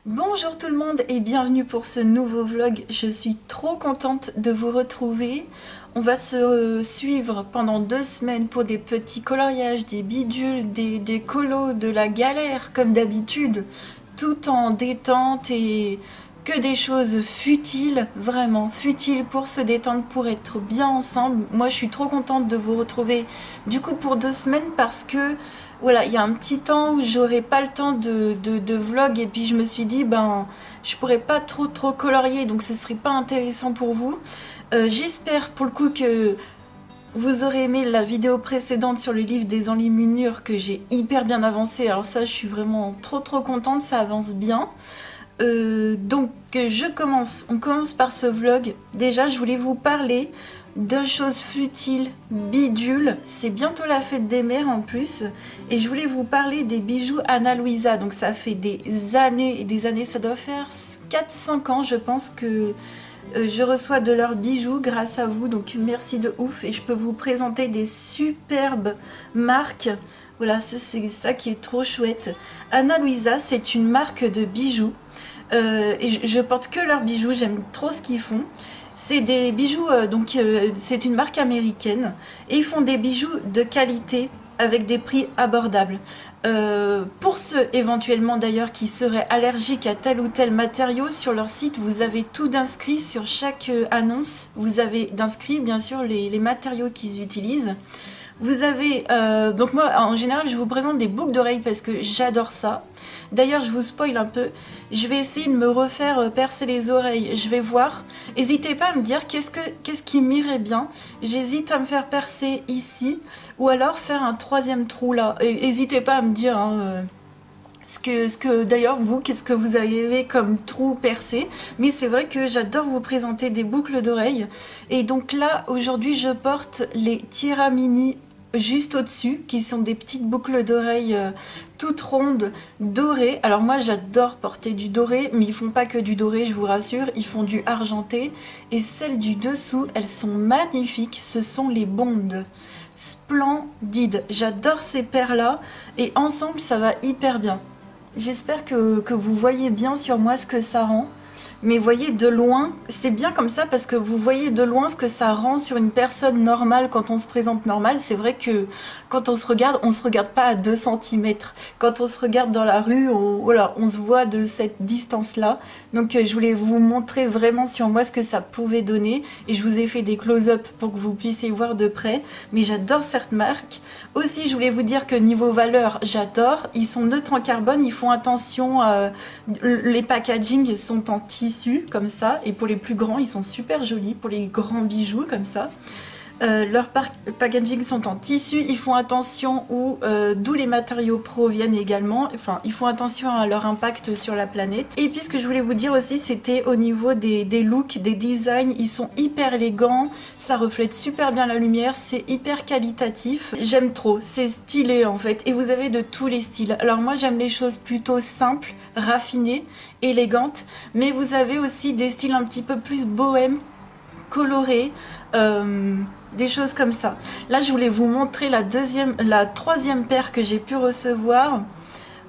Bonjour tout le monde et bienvenue pour ce nouveau vlog. Je suis trop contente de vous retrouver. On va se suivre pendant 2 semaines pour des petits coloriages, des bidules, des colos, de la galère comme d'habitude, tout en détente et que des choses futiles, vraiment futiles pour se détendre, pour être bien ensemble. Moi je suis trop contente de vous retrouver du coup pour 2 semaines parce que voilà, il y a un petit temps où j'aurais pas le temps de vlog et puis je me suis dit ben je pourrais pas trop colorier donc ce serait pas intéressant pour vous. J'espère pour le coup que vous aurez aimé la vidéo précédente sur le livre des enluminures que j'ai hyper bien avancé. Alors ça je suis vraiment trop contente, ça avance bien. On commence par ce vlog. Déjà je voulais vous parler de choses futiles, bidules. C'est bientôt la fête des mères en plus. Et je voulais vous parler des bijoux Ana Luisa. Donc ça fait des années et des années, ça doit faire 4-5 ans je pense que je reçois de leurs bijoux grâce à vous. Donc merci de ouf. Et je peux vous présenter des superbes marques. Voilà, c'est ça qui est trop chouette. Ana Luisa, c'est une marque de bijoux. Et je porte que leurs bijoux, j'aime trop ce qu'ils font. C'est des bijoux, c'est une marque américaine et ils font des bijoux de qualité avec des prix abordables. Pour ceux éventuellement d'ailleurs qui seraient allergiques à tel ou tel matériau, sur leur site vous avez tout d'inscrit sur chaque annonce. Vous avez d'inscrit bien sûr les matériaux qu'ils utilisent. Vous avez, donc moi en général je vous présente des boucles d'oreilles parce que j'adore ça. D'ailleurs je vous spoil un peu, je vais essayer de me refaire percer les oreilles, je vais voir. N'hésitez pas à me dire qu'est-ce qui m'irait bien. J'hésite à me faire percer ici ou alors faire un troisième trou là. N'hésitez pas à me dire hein, d'ailleurs vous, qu'est-ce que vous avez comme trou percé. Mais c'est vrai que j'adore vous présenter des boucles d'oreilles. Et donc là aujourd'hui je porte les Tiramini juste au-dessus, qui sont des petites boucles d'oreilles toutes rondes, dorées. Alors moi j'adore porter du doré, mais ils font pas que du doré, je vous rassure, ils font du argenté. Et celles du dessous, elles sont magnifiques, ce sont les bondes. Splendides, j'adore ces paires-là, et ensemble ça va hyper bien. J'espère que vous voyez bien sur moi ce que ça rend. Mais voyez de loin, c'est bien comme ça parce que vous voyez de loin ce que ça rend sur une personne normale quand on se présente normal. C'est vrai que quand on se regarde pas à 2 centimètres. Quand on se regarde dans la rue, voilà, on se voit de cette distance-là. Donc je voulais vous montrer vraiment sur moi ce que ça pouvait donner. Et je vous ai fait des close-up pour que vous puissiez voir de près. Mais j'adore cette marque. Aussi, je voulais vous dire que niveau valeur, j'adore. Ils sont neutres en carbone, ils font attention. Les packaging sont en tissu comme ça, et pour les plus grands ils sont super jolis, pour les grands bijoux comme ça. Leurs packaging sont en tissu, ils font attention d'où les matériaux proviennent également, enfin ils font attention à leur impact sur la planète. Et puis ce que je voulais vous dire aussi, c'était au niveau des looks, des designs, ils sont hyper élégants, ça reflète super bien la lumière, c'est hyper qualitatif, j'aime trop, c'est stylé en fait, et vous avez de tous les styles. Alors moi j'aime les choses plutôt simples, raffinées, élégantes, mais vous avez aussi des styles un petit peu plus bohèmes, colorés, des choses comme ça. Là je voulais vous montrer la troisième paire que j'ai pu recevoir.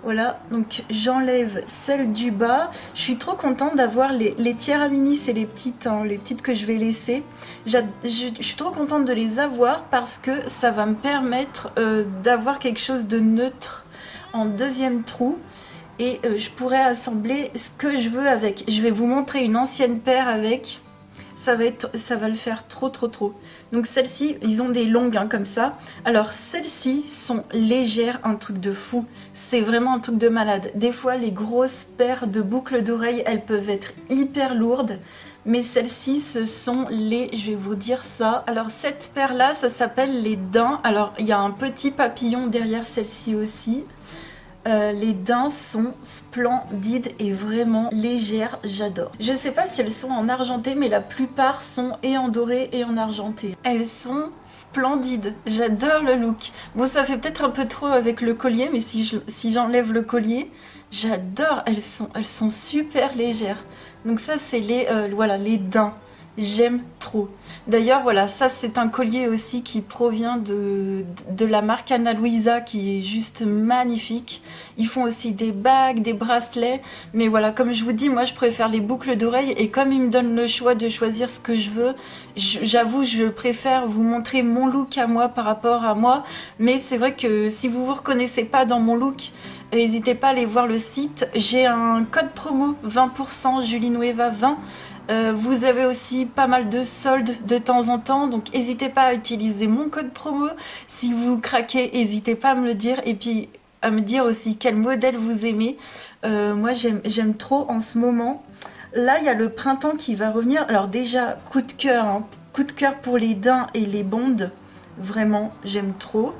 Voilà, donc j'enlève celle du bas. Je suis trop contente d'avoir les Tiramini, c'est les petites, hein, les petites que je vais laisser. Je suis trop contente de les avoir parce que ça va me permettre d'avoir quelque chose de neutre en deuxième trou. Et je pourrais assembler ce que je veux avec. Je vais vous montrer une ancienne paire avec. Ça va le faire trop. Donc celles-ci, ils ont des longues hein, comme ça. Alors celles-ci sont légères, un truc de fou. C'est vraiment un truc de malade. Des fois, les grosses paires de boucles d'oreilles, elles peuvent être hyper lourdes. Mais celles-ci, ce sont je vais vous dire ça. Alors cette paire-là, ça s'appelle les daims. Alors il y a un petit papillon derrière celle-ci aussi. Les daims sont splendides et vraiment légères, j'adore. Je sais pas si elles sont en argenté, mais la plupart sont et en doré et en argenté. Elles sont splendides, j'adore le look. Bon, ça fait peut-être un peu trop avec le collier, mais si j'enlève le collier, j'adore, elles sont super légères. Donc ça c'est voilà, les daims. J'aime trop. D'ailleurs, voilà, ça c'est un collier aussi qui provient de la marque Ana Luisa qui est juste magnifique. Ils font aussi des bagues, des bracelets. Mais voilà, comme je vous dis, moi je préfère les boucles d'oreilles et comme ils me donnent le choix de choisir ce que je veux, j'avoue, je préfère vous montrer mon look à moi par rapport à moi. Mais c'est vrai que si vous vous reconnaissez pas dans mon look, n'hésitez pas à aller voir le site. J'ai un code promo 20%, Julinueva 20. Vous avez aussi pas mal de soldes de temps en temps, donc n'hésitez pas à utiliser mon code promo. Si vous craquez, n'hésitez pas à me le dire et puis à me dire aussi quel modèle vous aimez. Moi, j'aime trop en ce moment. Là, il y a le printemps qui va revenir. Alors déjà, coup de cœur, hein. Coup de cœur pour les daims et les bondes. Vraiment, j'aime trop.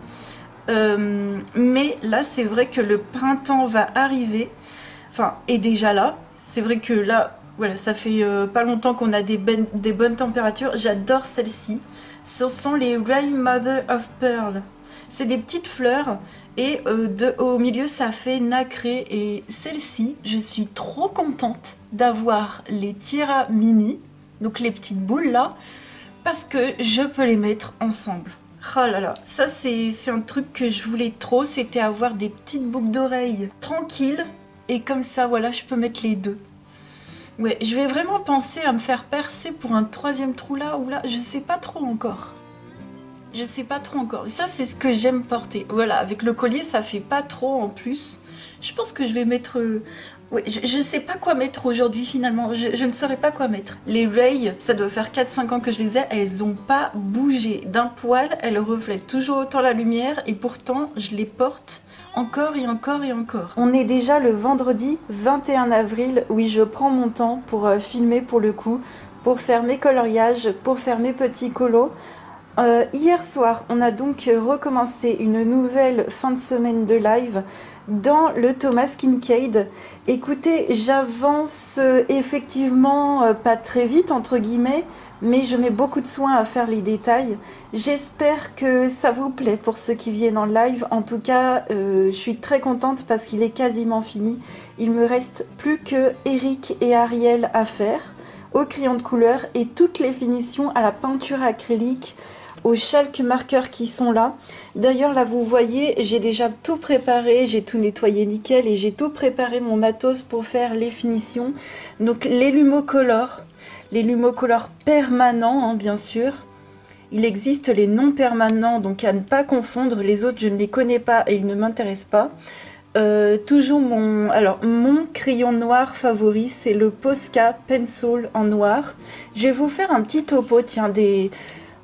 Mais là, c'est vrai que le printemps va arriver. Enfin, est déjà là. C'est vrai que là, voilà, ça fait pas longtemps qu'on a des bonnes températures. J'adore celle-ci. Ce sont les Ray Mother of Pearl. C'est des petites fleurs et au milieu, ça fait nacré. Et celle-ci, je suis trop contente d'avoir les Tira Mini, donc les petites boules là, parce que je peux les mettre ensemble. Oh là là, ça c'est un truc que je voulais trop, c'était avoir des petites boucles d'oreilles tranquilles. Et comme ça, voilà, je peux mettre les deux. Ouais, je vais vraiment penser à me faire percer pour un troisième trou là ou là, je sais pas trop encore. Je sais pas trop encore. Ça, c'est ce que j'aime porter. Voilà, avec le collier, ça fait pas trop en plus. Je pense que je vais mettre... Ouais, je sais pas quoi mettre aujourd'hui finalement. Je ne saurais pas quoi mettre. Les Ray, ça doit faire 4-5 ans que je les ai. Elles ont pas bougé d'un poil. Elles reflètent toujours autant la lumière. Et pourtant, je les porte encore et encore et encore. On est déjà le vendredi 21 avril. Oui, je prends mon temps pour filmer pour le coup. Pour faire mes coloriages, pour faire mes petits colos. Hier soir, on a donc recommencé une nouvelle fin de semaine de live dans le Thomas Kincaid. Écoutez, j'avance effectivement pas très vite entre guillemets, mais je mets beaucoup de soin à faire les détails. J'espère que ça vous plaît pour ceux qui viennent en live. En tout cas, je suis très contente parce qu'il est quasiment fini. Il me reste plus que Eric et Ariel à faire au crayon de couleur et toutes les finitions à la peinture acrylique, aux chalk marqueurs qui sont là. D'ailleurs là vous voyez, j'ai déjà tout préparé, j'ai tout nettoyé nickel et j'ai tout préparé mon matos pour faire les finitions. Donc les Lumocolor permanents hein, bien sûr. Il existe les non permanents, donc à ne pas confondre, les autres je ne les connais pas et ils ne m'intéressent pas. Toujours mon crayon noir favori, c'est le Posca Pencil en noir. Je vais vous faire un petit topo, tiens,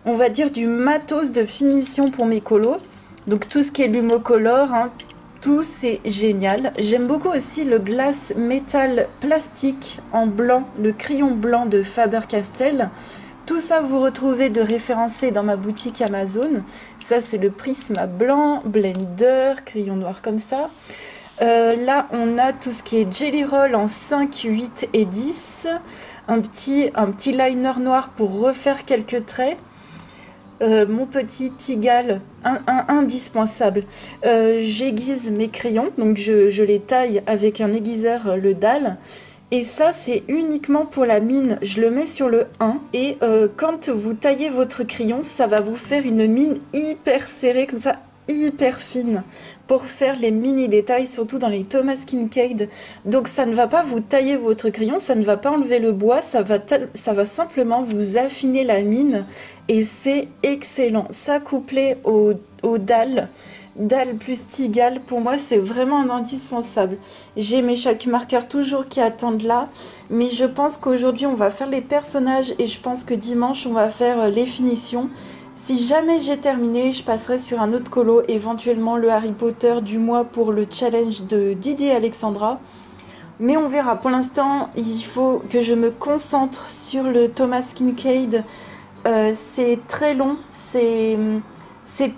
on va dire du matos de finition pour mes colos. Donc tout ce qui est Lumocolor, hein, tout c'est génial. J'aime beaucoup aussi le glace métal plastique en blanc, le crayon blanc de Faber-Castell. Tout ça vous retrouvez de référencé dans ma boutique Amazon. Ça c'est le Prisma blanc, blender, crayon noir comme ça. Là on a tout ce qui est Jelly Roll en 5, 8 et 10. Un petit liner noir pour refaire quelques traits. Mon petit Tigal, indispensable. J'aiguise mes crayons, donc je les taille avec un aiguiseur, le dalle. Et ça, c'est uniquement pour la mine. Je le mets sur le 1. Et quand vous taillez votre crayon, ça va vous faire une mine hyper serrée, comme ça, hyper fine, pour faire les mini détails, surtout dans les Thomas Kincaid. Donc ça ne va pas vous tailler votre crayon, ça ne va pas enlever le bois, ça va simplement vous affiner la mine. Et c'est excellent. Ça couplé au dalle plus Tigal, pour moi c'est vraiment un indispensable. J'ai mes chalk marqueurs toujours qui attendent là, mais je pense qu'aujourd'hui on va faire les personnages et je pense que dimanche on va faire les finitions. Si jamais j'ai terminé, je passerai sur un autre colo, éventuellement le Harry Potter du mois pour le challenge de Didier Alexandra. Mais on verra. Pour l'instant, il faut que je me concentre sur le Thomas Kincaid. C'est très long, c'est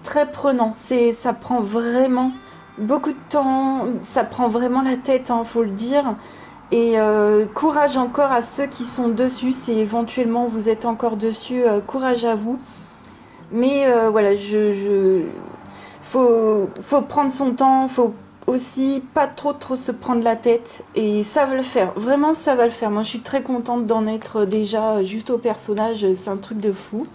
très prenant. Ça prend vraiment beaucoup de temps, ça prend vraiment la tête, hein, faut le dire. Et courage encore à ceux qui sont dessus, si éventuellement vous êtes encore dessus, courage à vous. Mais voilà, faut prendre son temps, faut aussi pas trop se prendre la tête et ça va le faire, vraiment ça va le faire. Moi je suis très contente d'en être déjà juste au personnage, c'est un truc de fou.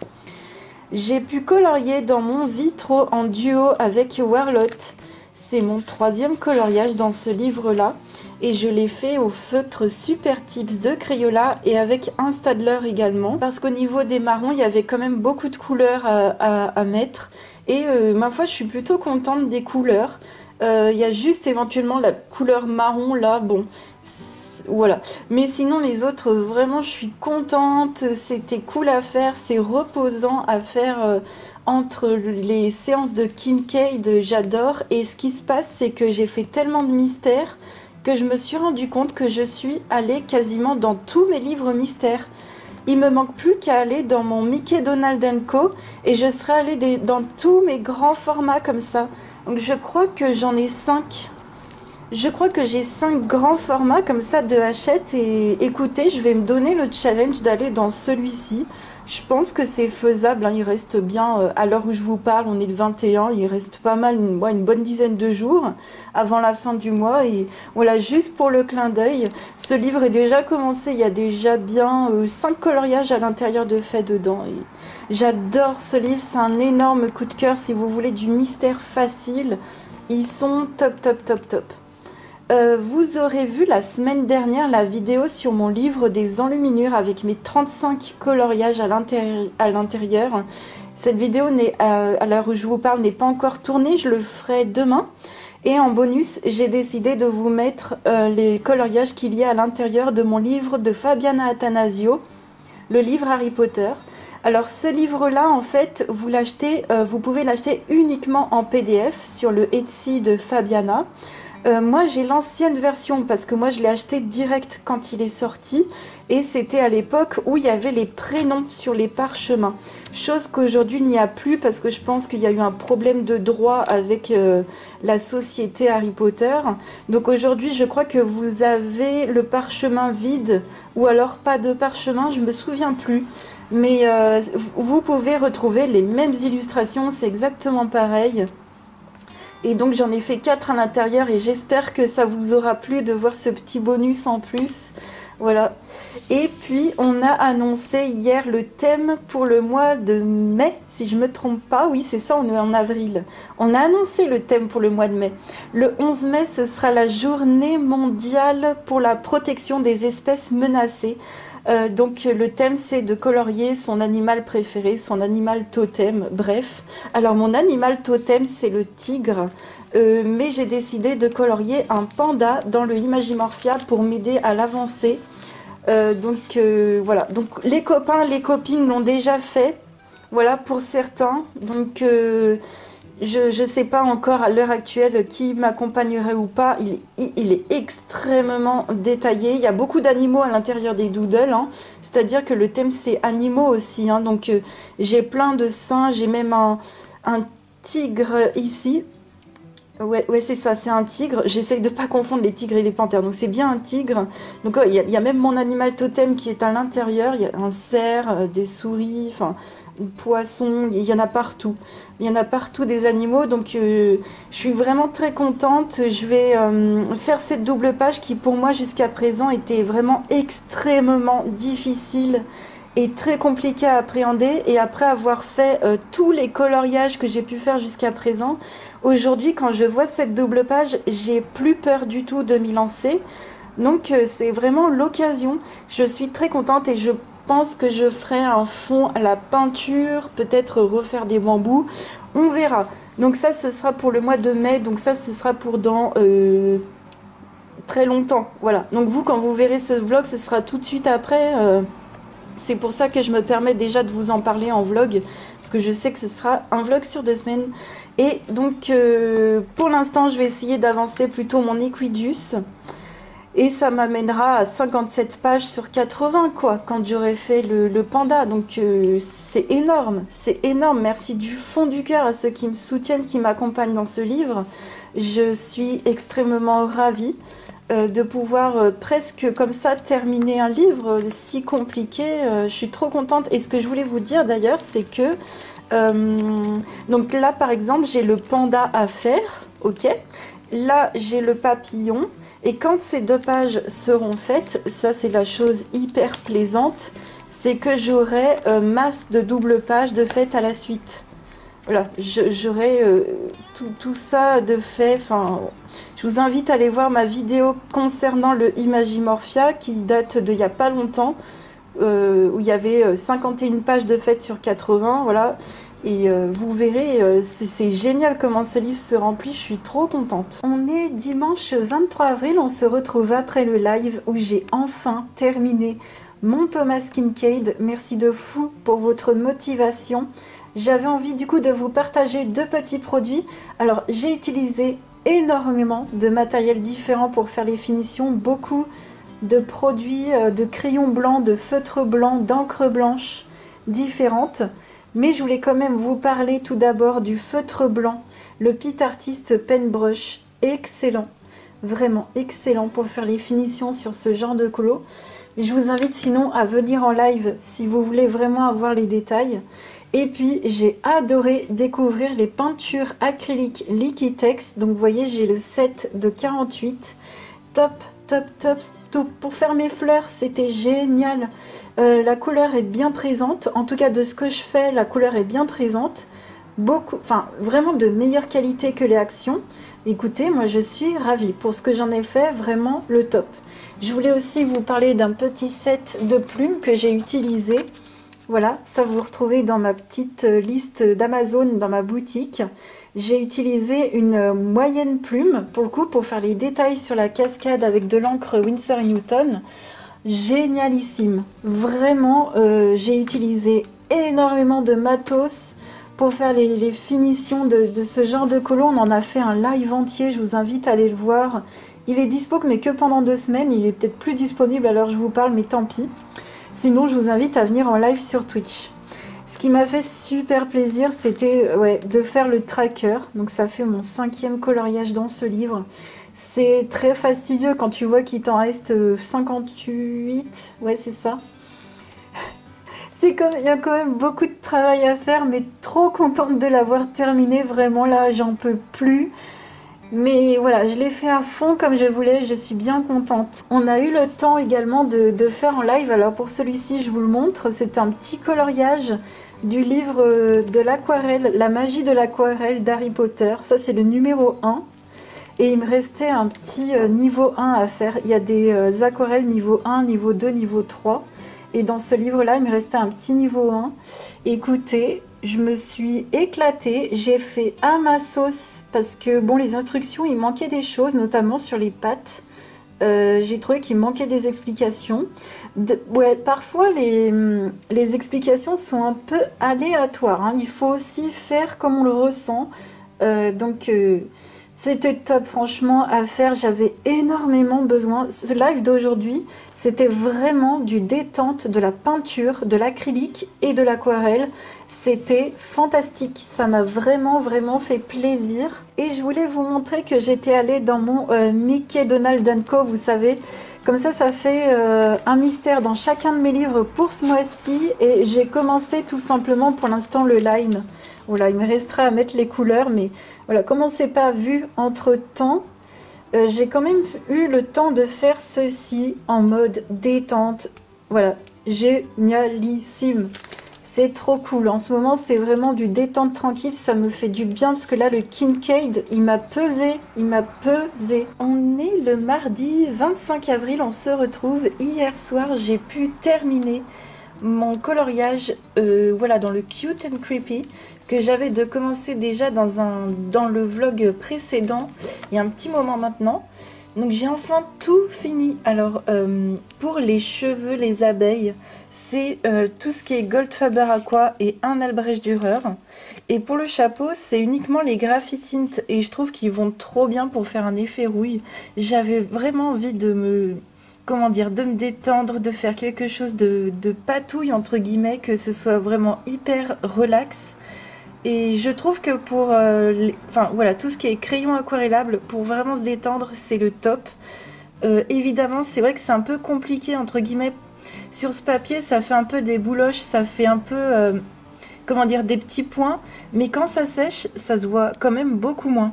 J'ai pu colorier dans mon Vitro en duo avec Warlotte. C'est mon 3e coloriage dans ce livre-là. Et je l'ai fait au feutre Super Tips de Crayola et avec un Staedtler également. Parce qu'au niveau des marrons, il y avait quand même beaucoup de couleurs à mettre. Et ma foi, je suis plutôt contente des couleurs. Il y a juste éventuellement la couleur marron là, bon... Voilà, mais sinon les autres, vraiment je suis contente, c'était cool à faire, c'est reposant à faire entre les séances de Kincaid, j'adore. Et ce qui se passe, c'est que j'ai fait tellement de mystères que je me suis rendu compte que je suis allée quasiment dans tous mes livres mystères. Il me manque plus qu'à aller dans mon Mickey Donald Co et je serai allée dans tous mes grands formats comme ça. Donc je crois que j'en ai 5. Je crois que j'ai 5 grands formats comme ça de Hachette et écoutez, je vais me donner le challenge d'aller dans celui-ci. Je pense que c'est faisable, hein, il reste bien, à l'heure où je vous parle, on est le 21, il reste pas mal, une bonne dizaine de jours avant la fin du mois. Et voilà, juste pour le clin d'œil, ce livre est déjà commencé, il y a déjà bien 5 coloriages à l'intérieur de fait dedans. Et j'adore ce livre, c'est un énorme coup de cœur si vous voulez du mystère facile. Ils sont top. Vous aurez vu la semaine dernière la vidéo sur mon livre des enluminures avec mes 35 coloriages à l'intérieur. Cette vidéo, à l'heure où je vous parle, n'est pas encore tournée, je le ferai demain. Et en bonus, j'ai décidé de vous mettre les coloriages qu'il y a à l'intérieur de mon livre de Fabiana Attanasio, le livre Harry Potter. Alors ce livre-là, en fait, vous pouvez l'acheter uniquement en PDF sur le Etsy de Fabiana. Moi j'ai l'ancienne version parce que moi je l'ai acheté direct quand il est sorti et c'était à l'époque où il y avait les prénoms sur les parchemins, chose qu'aujourd'hui il n'y a plus parce que je pense qu'il y a eu un problème de droit avec la société Harry Potter. Donc aujourd'hui je crois que vous avez le parchemin vide ou alors pas de parchemin, je me souviens plus. Mais vous pouvez retrouver les mêmes illustrations, c'est exactement pareil. Et donc j'en ai fait 4 à l'intérieur et j'espère que ça vous aura plu de voir ce petit bonus en plus. Voilà. Et puis on a annoncé hier le thème pour le mois de mai, si je me trompe pas. Oui, c'est ça, on est en avril. On a annoncé le thème pour le mois de mai. Le 11 mai, ce sera la journée mondiale pour la protection des espèces menacées. Donc le thème c'est de colorier son animal préféré, son animal totem, bref. Alors mon animal totem c'est le tigre, mais j'ai décidé de colorier un panda dans le Imagimorphia pour m'aider à l'avancée. Voilà, donc les copains, les copines l'ont déjà fait, voilà pour certains. Donc je ne sais pas encore à l'heure actuelle qui m'accompagnerait ou pas. Il est extrêmement détaillé. Il y a beaucoup d'animaux à l'intérieur des doodles. Hein. C'est-à-dire que le thème, c'est animaux aussi. Hein. Donc, j'ai plein de singes. J'ai même un tigre ici. Ouais, c'est ça, c'est un tigre. J'essaye de ne pas confondre les tigres et les panthères. Donc, c'est bien un tigre. Donc, il y a même mon animal totem qui est à l'intérieur. Il y a un cerf, des souris, enfin... poissons, il y en a partout. Il y en a partout des animaux, donc je suis vraiment très contente. Je vais faire cette double page qui pour moi jusqu'à présent était vraiment extrêmement difficile et très compliquée à appréhender. Et après avoir fait tous les coloriages que j'ai pu faire jusqu'à présent, aujourd'hui quand je vois cette double page, j'ai plus peur du tout de m'y lancer. Donc c'est vraiment l'occasion. Je suis très contente et je pense que je ferai un fond à la peinture, peut-être refaire des bambous, on verra. Donc ça ce sera pour le mois de mai, donc ça ce sera pour dans très longtemps, voilà. Donc vous quand vous verrez ce vlog, ce sera tout de suite après, c'est pour ça que je me permets déjà de vous en parler en vlog, parce que je sais que ce sera un vlog sur 2 semaines. Et donc pour l'instant je vais essayer d'avancer plutôt mon Equidus. Et ça m'amènera à 57 pages sur 80, quoi, quand j'aurai fait le panda. Donc, c'est énorme, c'est énorme. Merci du fond du cœur à ceux qui me soutiennent, qui m'accompagnent dans ce livre. Je suis extrêmement ravie de pouvoir presque comme ça terminer un livre si compliqué. Je suis trop contente. Et ce que je voulais vous dire d'ailleurs, c'est que... donc là, par exemple, j'ai le panda à faire, ok. Là, j'ai le papillon. Et quand ces 2 pages seront faites, ça c'est la chose hyper plaisante, c'est que j'aurai masse de double pages de faites à la suite. Voilà, j'aurai tout ça de fait. Enfin, je vous invite à aller voir ma vidéo concernant le Imagimorphia qui date d'il n'y a pas longtemps, où il y avait 51 pages de faites sur 80, voilà. Et vous verrez, c'est génial comment ce livre se remplit, je suis trop contente. On est dimanche 23 avril, on se retrouve après le live où j'ai enfin terminé mon Thomas Kinkade. Merci de fou pour votre motivation. J'avais envie du coup de vous partager 2 petits produits. Alors j'ai utilisé énormément de matériel différent pour faire les finitions, beaucoup de produits, de crayons blancs, de feutres blancs, d'encre blanche différentes. Mais je voulais quand même vous parler tout d'abord du feutre blanc, le Pitt Artist Pen Brush, excellent, vraiment excellent pour faire les finitions sur ce genre de colo. Je vous invite sinon à venir en live si vous voulez vraiment avoir les détails. Et puis j'ai adoré découvrir les peintures acryliques Liquitex. Donc vous voyez, j'ai le set de 48. Top, top, top, top. Pour faire mes fleurs, c'était génial. La couleur est bien présente. En tout cas, de ce que je fais, la couleur est bien présente. Beaucoup, enfin, vraiment de meilleure qualité que les actions. Écoutez, moi je suis ravie. Pour ce que j'en ai fait, vraiment le top. Je voulais aussi vous parler d'un petit set de plumes que j'ai utilisé. Voilà, ça vous retrouvez dans ma petite liste d'Amazon dans ma boutique. J'ai utilisé une moyenne plume, pour le coup, pour faire les détails sur la cascade avec de l'encre Winsor & Newton. Génialissime. Vraiment, j'ai utilisé énormément de matos pour faire les finitions de ce genre de colo. On en a fait un live entier, je vous invite à aller le voir. Il est dispo, mais que pendant 2 semaines. Il est peut-être plus disponible à l'heure où je vous parle, mais tant pis. Sinon, je vous invite à venir en live sur Twitch. Ce qui m'a fait super plaisir, c'était de faire le tracker. Donc ça fait mon 5e coloriage dans ce livre. C'est très fastidieux quand tu vois qu'il t'en reste 58. Ouais, c'est ça. Il y a quand même beaucoup de travail à faire, mais trop contente de l'avoir terminé. Vraiment, là, j'en peux plus. Mais voilà, je l'ai fait à fond comme je voulais, je suis bien contente. On a eu le temps également de faire en live, alors pour celui-ci je vous le montre, c'est un petit coloriage du livre de l'aquarelle, La magie de l'aquarelle d'Harry Potter. Ça c'est le numéro 1. Et il me restait un petit niveau 1 à faire. Il y a des aquarelles niveau 1, niveau 2, niveau 3. Et dans ce livre-là, il me restait un petit niveau 1. Écoutez, je me suis éclatée, j'ai fait à ma sauce parce que bon, les instructions, il manquait des choses, notamment sur les pattes. J'ai trouvé qu'il manquait des explications. Ouais, parfois les explications sont un peu aléatoires, hein. Il faut aussi faire comme on le ressent. C'était top franchement à faire, j'avais énormément besoin. Ce live d'aujourd'hui, c'était vraiment du détente, de la peinture, de l'acrylique et de l'aquarelle. C'était fantastique, ça m'a vraiment fait plaisir. Et je voulais vous montrer que j'étais allée dans mon Mickey Donald Co, vous savez. Comme ça fait un mystère dans chacun de mes livres pour ce mois-ci. Et j'ai commencé tout simplement pour l'instant le line. Voilà, il me restera à mettre les couleurs, mais voilà, comme on ne s'est pas vu entre-temps, j'ai quand même eu le temps de faire ceci en mode détente. Voilà, génialissime. C'est trop cool. En ce moment, c'est vraiment du détente tranquille. Ça me fait du bien parce que là, le Kinkade, il m'a pesé. Il m'a pesé. On est le mardi 25 avril. On se retrouve. Hier soir, j'ai pu terminer mon coloriage voilà, dans le Cute and Creepy que j'avais de commencer déjà dans le vlog précédent il y a un petit moment maintenant. Donc j'ai enfin tout fini. Alors pour les cheveux, les abeilles, c'est tout ce qui est Goldfaber Aqua et un Albrecht Dürer. Et pour le chapeau, c'est uniquement les Graphitint et je trouve qu'ils vont trop bien pour faire un effet rouille. J'avais vraiment envie de me détendre, de faire quelque chose de patouille entre guillemets, que ce soit vraiment hyper relax. Et je trouve que pour voilà, tout ce qui est crayon aquarellable, pour vraiment se détendre, c'est le top. Évidemment, c'est vrai que c'est un peu compliqué, entre guillemets. Sur ce papier, ça fait un peu des bouloches, ça fait un peu, des petits points. Mais quand ça sèche, ça se voit quand même beaucoup moins.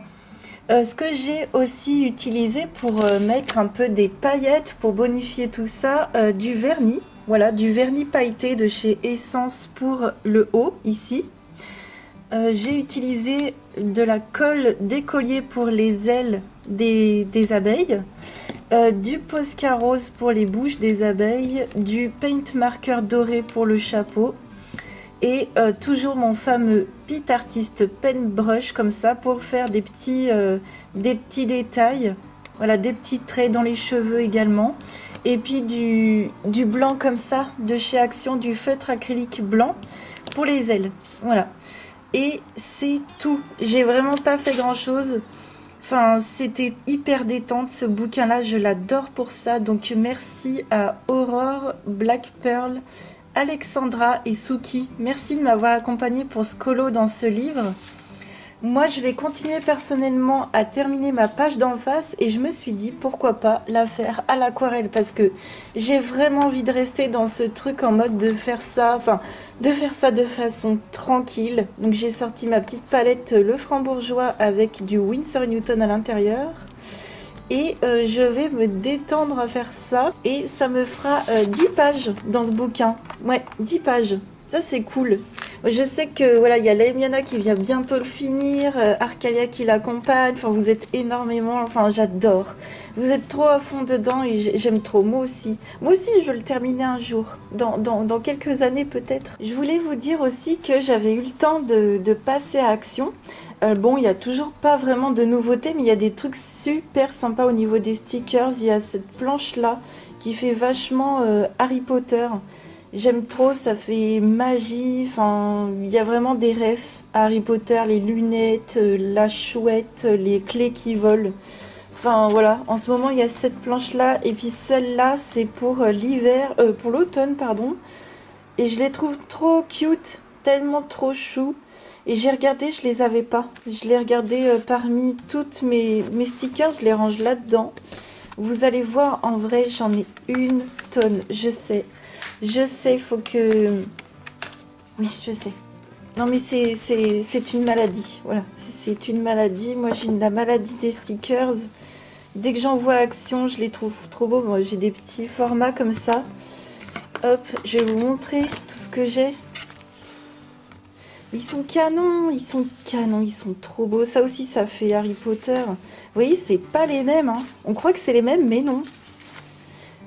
Ce que j'ai aussi utilisé pour mettre un peu des paillettes, pour bonifier tout ça, du vernis. Voilà, du vernis pailleté de chez Essence pour le haut, ici. J'ai utilisé de la colle d'écolier pour les ailes des abeilles. Du Posca rose pour les bouches des abeilles. Du paint marker doré pour le chapeau. Et toujours mon fameux Pit Artist Pen Brush comme ça pour faire des petits détails. Voilà, des petits traits dans les cheveux également. Et puis du blanc comme ça de chez Action, du feutre acrylique blanc pour les ailes. Voilà. Et c'est tout. J'ai vraiment pas fait grand chose. Enfin, c'était hyper détente ce bouquin-là. Je l'adore pour ça. Donc merci à Aurore, Black Pearl, Alexandra et Suki. Merci de m'avoir accompagnée pour ce colo dans ce livre. Moi, je vais continuer personnellement à terminer ma page d'en face et je me suis dit pourquoi pas la faire à l'aquarelle parce que j'ai vraiment envie de rester dans ce truc en mode de faire ça, de façon tranquille. Donc j'ai sorti ma petite palette Le Frambourgeois avec du Winsor Newton à l'intérieur et je vais me détendre à faire ça et ça me fera 10 pages dans ce bouquin. Ouais, 10 pages. Ça c'est cool. Je sais que voilà, il y a Laemiana qui vient bientôt le finir, Arcalia qui l'accompagne, enfin vous êtes énormément, enfin j'adore. Vous êtes trop à fond dedans et j'aime trop, moi aussi. Moi aussi je veux le terminer un jour, dans quelques années peut-être. Je voulais vous dire aussi que j'avais eu le temps de passer à Action. Bon, il n'y a toujours pas vraiment de nouveautés, mais il y a des trucs super sympas au niveau des stickers. Il y a cette planche là qui fait vachement Harry Potter. J'aime trop, ça fait magie, enfin, il y a vraiment des refs à Harry Potter, les lunettes, la chouette, les clés qui volent. Enfin voilà, en ce moment il y a cette planche-là, et puis celle-là c'est pour l'hiver, pour l'automne, pardon. Et je les trouve trop cute, tellement trop chou. Et j'ai regardé, je les avais pas. Je les regardé parmi toutes mes stickers, je les range là-dedans. Vous allez voir, en vrai, j'en ai une tonne, je sais. Je sais, faut que... Oui, je sais. Non, mais c'est une maladie. Voilà, c'est une maladie. Moi, j'ai la maladie des stickers. Dès que j'en vois Action, je les trouve trop beaux. Moi, j'ai des petits formats comme ça. Hop, je vais vous montrer tout ce que j'ai. Ils sont canons, ils sont canons, ils sont trop beaux. Ça aussi, ça fait Harry Potter. Vous voyez, c'est pas les mêmes. Hein. On croit que c'est les mêmes, mais non.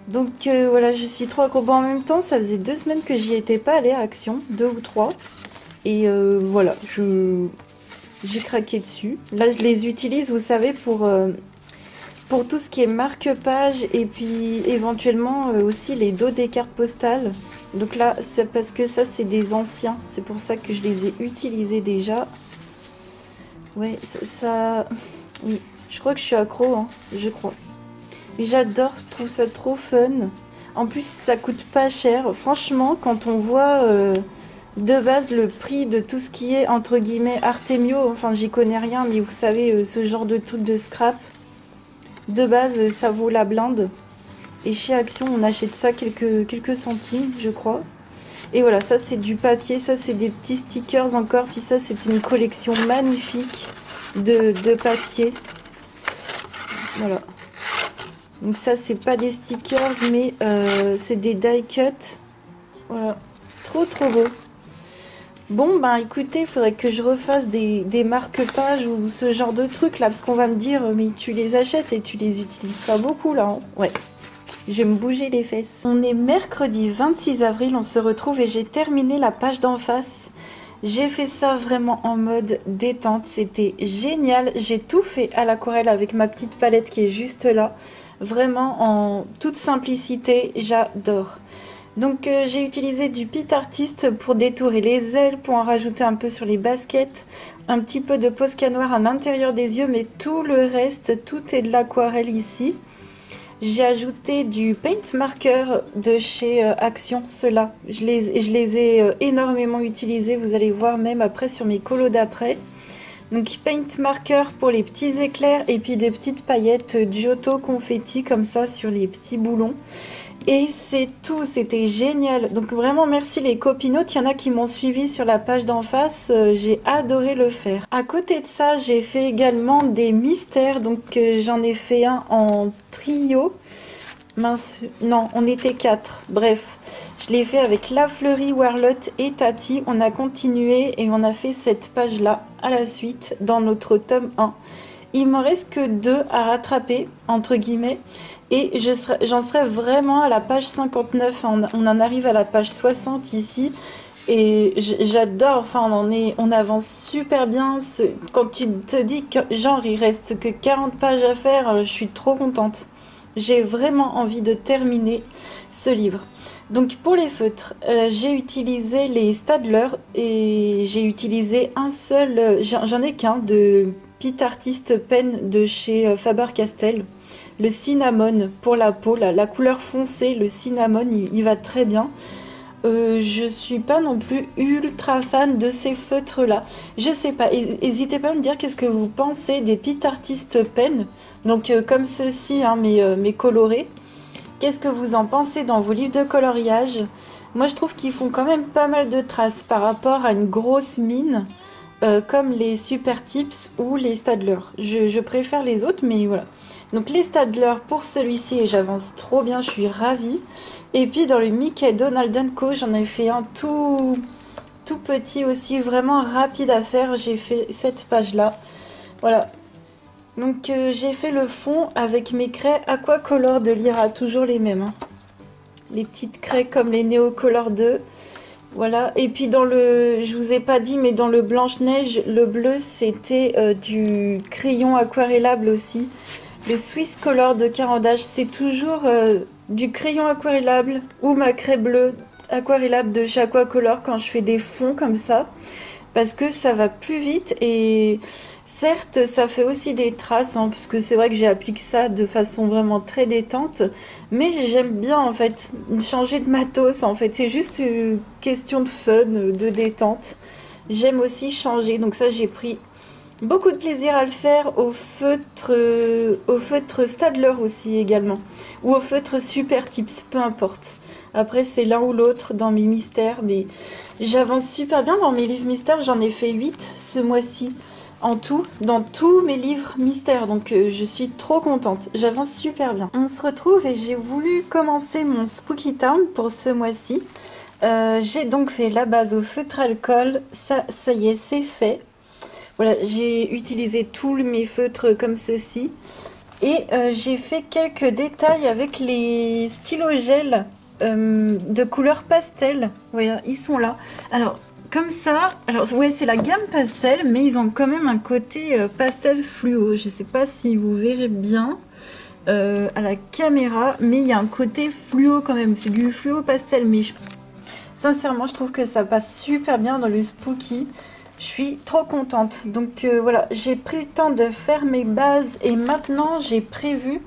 Donc voilà, je suis trop accro. Bon, en même temps, ça faisait 2 semaines que j'y étais pas allée à Action, 2 ou 3. Et voilà, j'ai craqué dessus. Là, je les utilise, vous savez, pour tout ce qui est marque-page et puis éventuellement aussi les dos des cartes postales. Donc là, c'est parce que ça, c'est des anciens. C'est pour ça que je les ai utilisés déjà. Ouais, ça... Oui, je crois que je suis accro, hein, je crois. J'adore, je trouve ça trop fun. En plus, ça coûte pas cher. Franchement, quand on voit de base le prix de tout ce qui est entre guillemets Artemio, enfin j'y connais rien, mais vous savez, ce genre de truc de scrap, de base, ça vaut la blinde. Et chez Action, on achète ça quelques centimes, je crois. Et voilà, ça c'est du papier, ça c'est des petits stickers encore. Puis ça, c'est une collection magnifique de papier. Voilà. Donc ça, c'est pas des stickers, mais c'est des die cut. Voilà, trop beau. Bon, ben écoutez, il faudrait que je refasse des marque-pages ou ce genre de trucs là, parce qu'on va me dire, mais tu les achètes et tu les utilises pas beaucoup là. Hein. Ouais, je vais me bouger les fesses. On est mercredi 26 avril, on se retrouve et j'ai terminé la page d'en face. J'ai fait ça vraiment en mode détente, c'était génial. J'ai tout fait à l'aquarelle avec ma petite palette qui est juste là. Vraiment en toute simplicité, j'adore. Donc j'ai utilisé du Pit Artist pour détourer les ailes, pour en rajouter un peu sur les baskets, un petit peu de Posca noir à l'intérieur des yeux, mais tout le reste, tout est de l'aquarelle ici. J'ai ajouté du paint marker de chez Action, ceux-là. Je les ai énormément utilisés, vous allez voir même après sur mes colos d'après. Donc paint marker pour les petits éclairs et puis des petites paillettes Giotto confetti comme ça sur les petits boulons. Et c'est tout, c'était génial. Donc vraiment merci les copinotes, il y en a qui m'ont suivi sur la page d'en face, j'ai adoré le faire. À côté de ça, j'ai fait également des mystères, donc j'en ai fait un en trio. Mince, non, on était 4. Bref, je l'ai fait avec La Fleurie, Warlotte et Tati. On a continué et on a fait cette page-là à la suite dans notre tome 1. Il m'en reste que 2 à rattraper, entre guillemets, et j'en serai vraiment à la page 59. On en arrive à la page 60 ici, et j'adore, enfin on avance super bien. Quand tu te dis que genre il reste que 40 pages à faire, je suis trop contente. J'ai vraiment envie de terminer ce livre. Donc pour les feutres, j'ai utilisé les Staedtler et j'ai utilisé un seul, j'en ai qu'un de Pitt Artist Pen de chez Faber-Castell. Le cinnamon pour la peau, la couleur foncée, le cinnamon, il va très bien. Je suis pas non plus ultra fan de ces feutres-là. Je sais pas, n'hésitez pas à me dire qu'est-ce que vous pensez des Pitt Artist Pen. Donc comme ceci, hein, mais colorés. Qu'est-ce que vous en pensez dans vos livres de coloriage? Moi je trouve qu'ils font quand même pas mal de traces par rapport à une grosse mine, comme les Super Tips ou les Staedtler. Je préfère les autres, mais voilà. Donc les Staedtler pour celui-ci, et j'avance trop bien, je suis ravie. Et puis dans le Mickey Donald Co, j'en ai fait un tout petit aussi, vraiment rapide à faire. J'ai fait cette page-là. Voilà. Donc j'ai fait le fond avec mes craies Aquacolor de Lyra, toujours les mêmes. Hein. Les petites craies comme les Neocolor 2. Voilà, et puis dans le, je vous ai pas dit, mais dans le Blanche-Neige, le bleu, c'était du crayon aquarellable aussi. Le Swiss Color de Caran-d'Ache, c'est toujours du crayon aquarellable ou ma craie bleue aquarellable de chez Aquacolor quand je fais des fonds comme ça. Parce que ça va plus vite et certes, ça fait aussi des traces, hein, parce que c'est vrai que j'applique ça de façon vraiment très détente. Mais j'aime bien en fait changer de matos, en fait. C'est juste une question de fun, de détente. J'aime aussi changer, donc ça j'ai pris beaucoup de plaisir à le faire au feutre Staedtler aussi également. Ou au feutre Super Tips, peu importe. Après c'est l'un ou l'autre dans mes mystères, mais j'avance super bien dans mes livres mystères. J'en ai fait 8 ce mois-ci en tout, dans tous mes livres mystères. Donc je suis trop contente, j'avance super bien. On se retrouve et j'ai voulu commencer mon Spooky Town pour ce mois-ci. J'ai donc fait la base au feutre alcool, ça y est, c'est fait. Voilà, j'ai utilisé tous mes feutres comme ceci. Et j'ai fait quelques détails avec les stylos gel de couleur pastel. Voilà, ils sont là. Alors, comme ça, alors ouais, c'est la gamme pastel, mais ils ont quand même un côté pastel fluo. Je sais pas si vous verrez bien à la caméra, mais il y a un côté fluo quand même. C'est du fluo pastel, mais sincèrement, je trouve que ça passe super bien dans le spooky. Je suis trop contente. Donc voilà, j'ai pris le temps de faire mes bases et maintenant j'ai prévu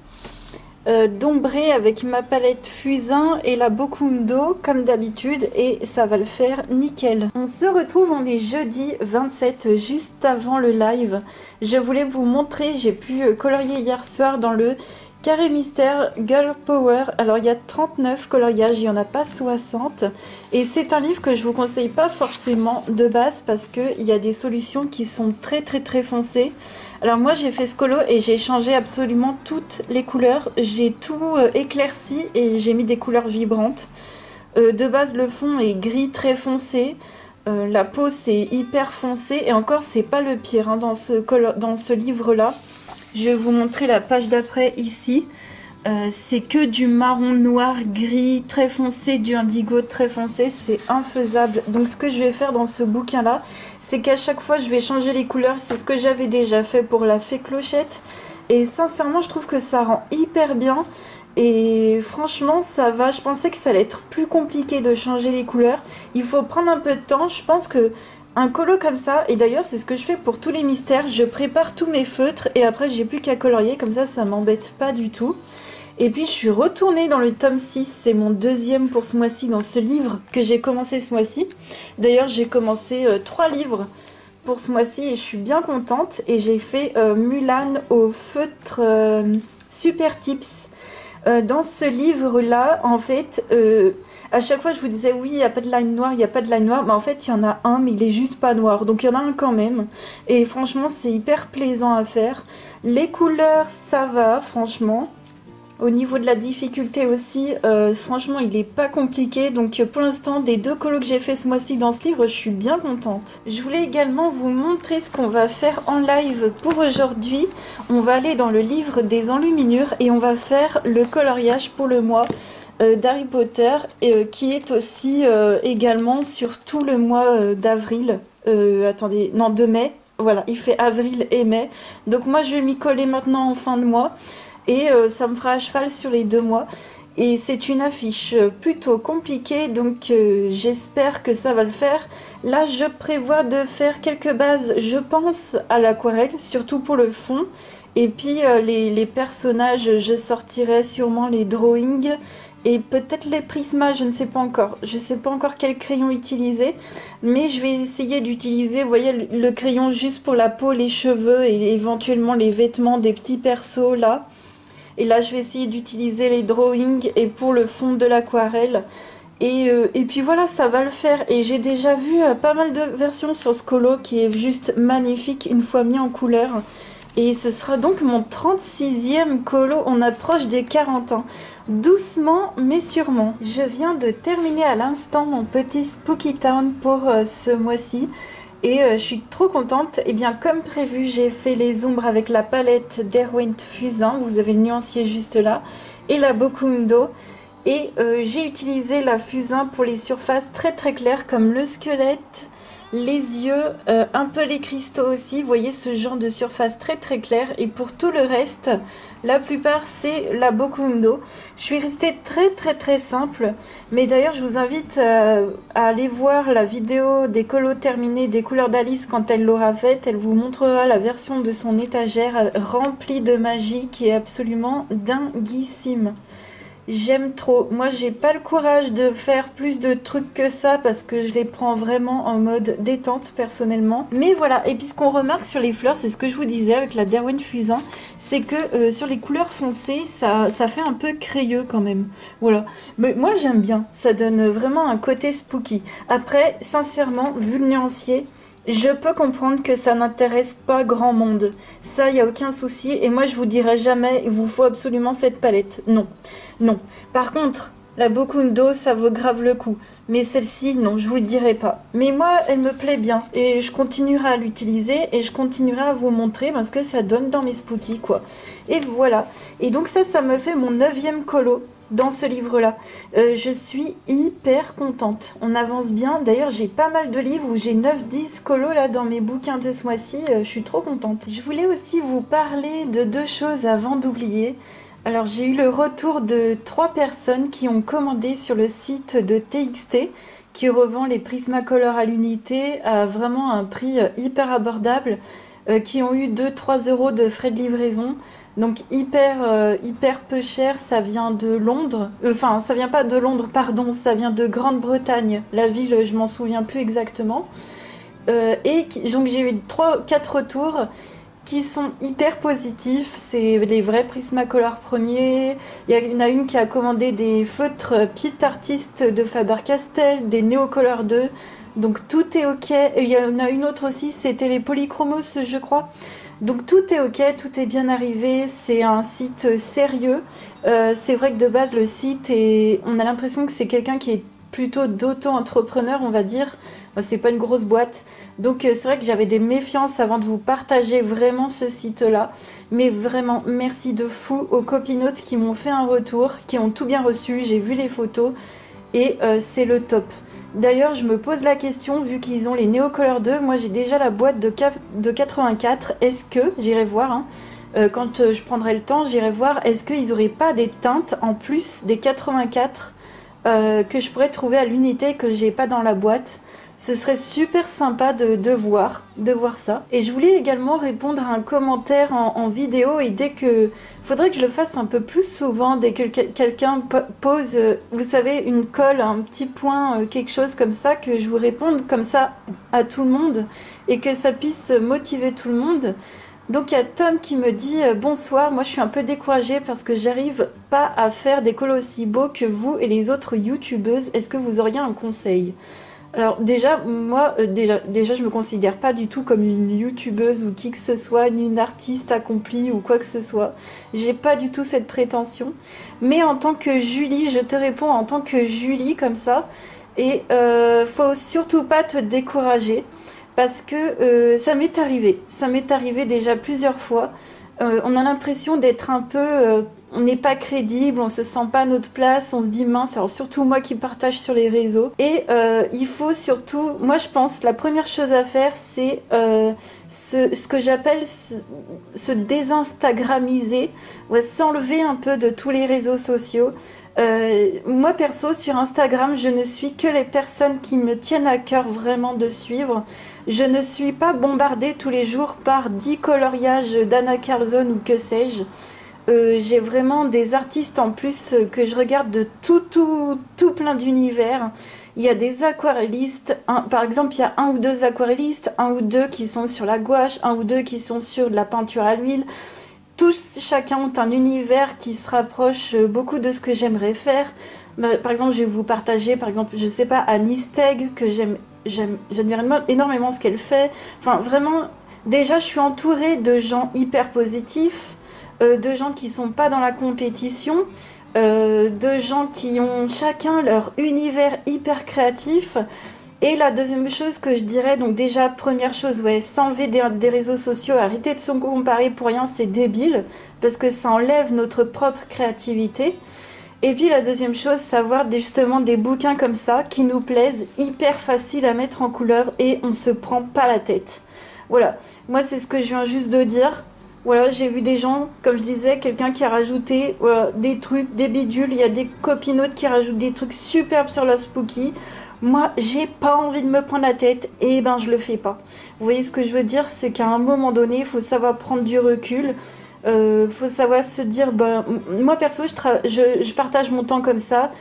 d'ombrer avec ma palette Fusain et la Bokundo comme d'habitude et ça va le faire nickel. On se retrouve, on est jeudi 27 juste avant le live. Je voulais vous montrer, j'ai pu colorier hier soir dans le Carré Mystère Girl Power. Alors il y a 39 coloriages, il n'y en a pas 60. Et c'est un livre que je vous conseille pas forcément de base parce qu'il y a des solutions qui sont très foncées. Alors moi j'ai fait ce colo et j'ai changé absolument toutes les couleurs. J'ai tout éclairci et j'ai mis des couleurs vibrantes. De base le fond est gris très foncé. La peau c'est hyper foncé. Et encore c'est pas le pire hein, dans ce livre là. Je vais vous montrer la page d'après ici. C'est que du marron noir gris très foncé, du indigo très foncé. C'est infaisable. Donc ce que je vais faire dans ce bouquin là, c'est qu'à chaque fois je vais changer les couleurs. C'est ce que j'avais déjà fait pour la fée Clochette. Et sincèrement je trouve que ça rend hyper bien. Et franchement ça va. Je pensais que ça allait être plus compliqué de changer les couleurs. Il faut prendre un peu de temps. Je pense que un colo comme ça, et d'ailleurs c'est ce que je fais pour tous les mystères, je prépare tous mes feutres et après j'ai plus qu'à colorier, comme ça m'embête pas du tout. Et puis je suis retournée dans le tome 6, c'est mon deuxième pour ce mois-ci dans ce livre que j'ai commencé ce mois-ci. D'ailleurs j'ai commencé 3 livres pour ce mois-ci et je suis bien contente. Et j'ai fait Mulan au feutre Super Tips. Dans ce livre-là, en fait, à chaque fois je vous disais oui, il n'y a pas de line noire, il n'y a pas de line noire, mais en fait il y en a un, mais il est juste pas noir. Donc il y en a un quand même. Et franchement, c'est hyper plaisant à faire. Les couleurs, ça va, franchement. Au niveau de la difficulté aussi, franchement, il n'est pas compliqué. Donc pour l'instant, des 2 colos que j'ai fait ce mois-ci dans ce livre, je suis bien contente. Je voulais également vous montrer ce qu'on va faire en live pour aujourd'hui. On va aller dans le livre des enluminures et on va faire le coloriage pour le mois d'Harry Potter, qui est aussi également sur tout le mois d'avril. Attendez, non, de mai. Voilà, il fait avril et mai. Donc moi, je vais m'y coller maintenant en fin de mois. Et ça me fera à cheval sur les 2 mois. Et c'est une affiche plutôt compliquée, donc j'espère que ça va le faire. Là, je prévois de faire quelques bases, je pense, à l'aquarelle, surtout pour le fond. Et puis les personnages, je sortirai sûrement les drawings et peut-être les prismas, je ne sais pas encore. Je ne sais pas encore quel crayon utiliser, mais je vais essayer d'utiliser, vous voyez, le crayon juste pour la peau, les cheveux et éventuellement les vêtements des petits persos là. Et là, je vais essayer d'utiliser les drawings et pour le fond de l'aquarelle. Et puis voilà, ça va le faire. Et j'ai déjà vu pas mal de versions sur ce colo qui est juste magnifique une fois mis en couleur. Et ce sera donc mon 36e colo. On approche des 40 ans. Doucement mais sûrement. Je viens de terminer à l'instant mon petit Spooky Town pour ce mois-ci. Et je suis trop contente. Et bien comme prévu, j'ai fait les ombres avec la palette Derwent Fusain. Vous avez le nuancier juste là. Et la Bokundo. Et j'ai utilisé la Fusain pour les surfaces très très claires comme le squelette, les yeux, un peu les cristaux aussi. Vous voyez ce genre de surface très très claire. Et pour tout le reste, la plupart c'est la Bokundo. Je suis restée très très très simple. Mais d'ailleurs je vous invite à aller voir la vidéo des colos terminés des couleurs d'Alice quand elle l'aura faite. Elle vous montrera la version de son étagère remplie de magie qui est absolument dinguissime. J'aime trop. Moi, j'ai pas le courage de faire plus de trucs que ça parce que je les prends vraiment en mode détente personnellement. Mais voilà, et puis ce qu'on remarque sur les fleurs, c'est ce que je vous disais avec la Derwent Fusain, c'est que sur les couleurs foncées, ça fait un peu crayeux quand même. Voilà. Mais moi, j'aime bien. Ça donne vraiment un côté spooky. Après, sincèrement, vu le nuancier, je peux comprendre que ça n'intéresse pas grand monde. Ça, il n'y a aucun souci. Et moi, je vous dirai jamais, il vous faut absolument cette palette. Non. Non. Par contre, la Bokundo, ça vaut grave le coup. Mais celle-ci, non, je vous le dirai pas. Mais moi, elle me plaît bien. Et je continuerai à l'utiliser. Et je continuerai à vous montrer parce que ça donne dans mes spookies, quoi. Et voilà. Et donc ça me fait mon 9e colo dans ce livre-là. Je suis hyper contente. On avance bien. D'ailleurs, j'ai pas mal de livres où j'ai 9-10 colos là dans mes bouquins de ce mois-ci. Je suis trop contente. Je voulais aussi vous parler de 2 choses avant d'oublier. Alors, j'ai eu le retour de 3 personnes qui ont commandé sur le site de TXT qui revend les Prismacolor à l'unité à vraiment un prix hyper abordable, qui ont eu 2-3 euros de frais de livraison. Donc hyper peu cher. Ça vient de Londres, enfin ça vient pas de Londres, pardon, ça vient de Grande-Bretagne, la ville je m'en souviens plus exactement. Donc j'ai eu 3-4 retours qui sont hyper positifs. C'est les vrais Prismacolor premiers. Il y en a une qui a commandé des feutres Pit Artist de Faber-Castell, des Neocolor 2, donc tout est ok. Et il y en a une autre aussi, c'était les Polychromos je crois. Donc tout est ok, tout est bien arrivé, c'est un site sérieux. C'est vrai que de base le site on a l'impression que c'est quelqu'un qui est plutôt d'auto-entrepreneur, on va dire. C'est pas une grosse boîte. Donc c'est vrai que j'avais des méfiances avant de vous partager vraiment ce site-là. Mais vraiment, merci de fou aux copinotes qui m'ont fait un retour, qui ont tout bien reçu, j'ai vu les photos et c'est le top. D'ailleurs, je me pose la question, vu qu'ils ont les Neocolor 2, moi j'ai déjà la boîte de 84, est-ce que, j'irai voir, hein, quand je prendrai le temps, j'irai voir, est-ce qu'ils n'auraient pas des teintes en plus des 84 que je pourrais trouver à l'unité que j'ai pas dans la boîte. Ce serait super sympa de voir ça. Et je voulais également répondre à un commentaire en vidéo et dès que... Faudrait que je le fasse un peu plus souvent dès que quelqu'un pose, vous savez, une colle, un petit point, quelque chose comme ça, que je vous réponde comme ça à tout le monde et que ça puisse motiver tout le monde. Donc il y a Tom qui me dit bonsoir, moi je suis un peu découragée parce que j'arrive pas à faire des colos aussi beaux que vous et les autres youtubeuses. Est-ce que vous auriez un conseil? Alors déjà, moi, déjà, je me considère pas du tout comme une youtubeuse ou qui que ce soit, ni une artiste accomplie ou quoi que ce soit. J'ai pas du tout cette prétention. Mais en tant que Julie, je te réponds en tant que Julie comme ça. Et faut surtout pas te décourager parce que ça m'est arrivé. Ça m'est arrivé déjà plusieurs fois. On a l'impression d'être un peu on n'est pas crédible, on se sent pas à notre place, on se dit mince, alors surtout moi qui partage sur les réseaux. Et il faut surtout, moi je pense, la première chose à faire, c'est ce que j'appelle se désinstagramiser, ouais, s'enlever un peu de tous les réseaux sociaux. Moi perso sur Instagram je ne suis que les personnes qui me tiennent à cœur vraiment de suivre. Je ne suis pas bombardée tous les jours par 10 coloriages d'Anna Carlzone ou que sais-je. J'ai vraiment des artistes en plus que je regarde de tout plein d'univers. Il y a des aquarellistes, par exemple il y a un ou deux aquarellistes, un ou deux qui sont sur la gouache, un ou deux qui sont sur de la peinture à l'huile. Tous, chacun ont un univers qui se rapproche beaucoup de ce que j'aimerais faire. Par exemple, je vais vous partager, par exemple, je sais pas, Anis Teg, que j'admire énormément ce qu'elle fait. Enfin, vraiment, déjà, je suis entourée de gens hyper positifs, de gens qui sont pas dans la compétition, de gens qui ont chacun leur univers hyper créatif. Et la deuxième chose que je dirais, donc déjà, première chose, ouais, s'enlever des réseaux sociaux, arrêter de se comparer pour rien, c'est débile, parce que ça enlève notre propre créativité. Et puis la deuxième chose, savoir justement des bouquins comme ça, qui nous plaisent, hyper faciles à mettre en couleur, et on se prend pas la tête. Voilà, moi c'est ce que je viens juste de dire. Voilà, j'ai vu des gens, comme je disais, quelqu'un qui a rajouté voilà, des trucs, des bidules, il y a des copinotes qui rajoutent des trucs superbes sur la Spooky. Moi, j'ai pas envie de me prendre la tête et ben je le fais pas. Vous voyez ce que je veux dire, c'est qu'à un moment donné, il faut savoir prendre du recul. Faut savoir se dire, ben moi perso, je partage mon temps comme ça.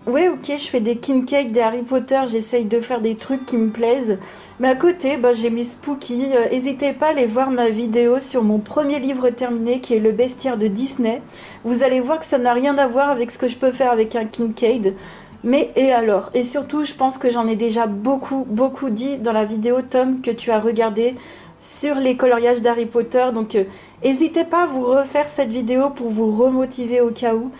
Ouais, ok, je fais des Kincaid, des Harry Potter, j'essaye de faire des trucs qui me plaisent. Mais à côté, bah, j'ai mes Spooky. N'hésitez pas à aller voir ma vidéo sur mon premier livre terminé qui est Le Bestiaire de Disney. Vous allez voir que ça n'a rien à voir avec ce que je peux faire avec un Kincaid. Mais et alors? Et surtout, je pense que j'en ai déjà beaucoup dit dans la vidéo, Tom, que tu as regardé sur les coloriages d'Harry Potter. Donc, n'hésitez pas à vous refaire cette vidéo pour vous remotiver au cas où.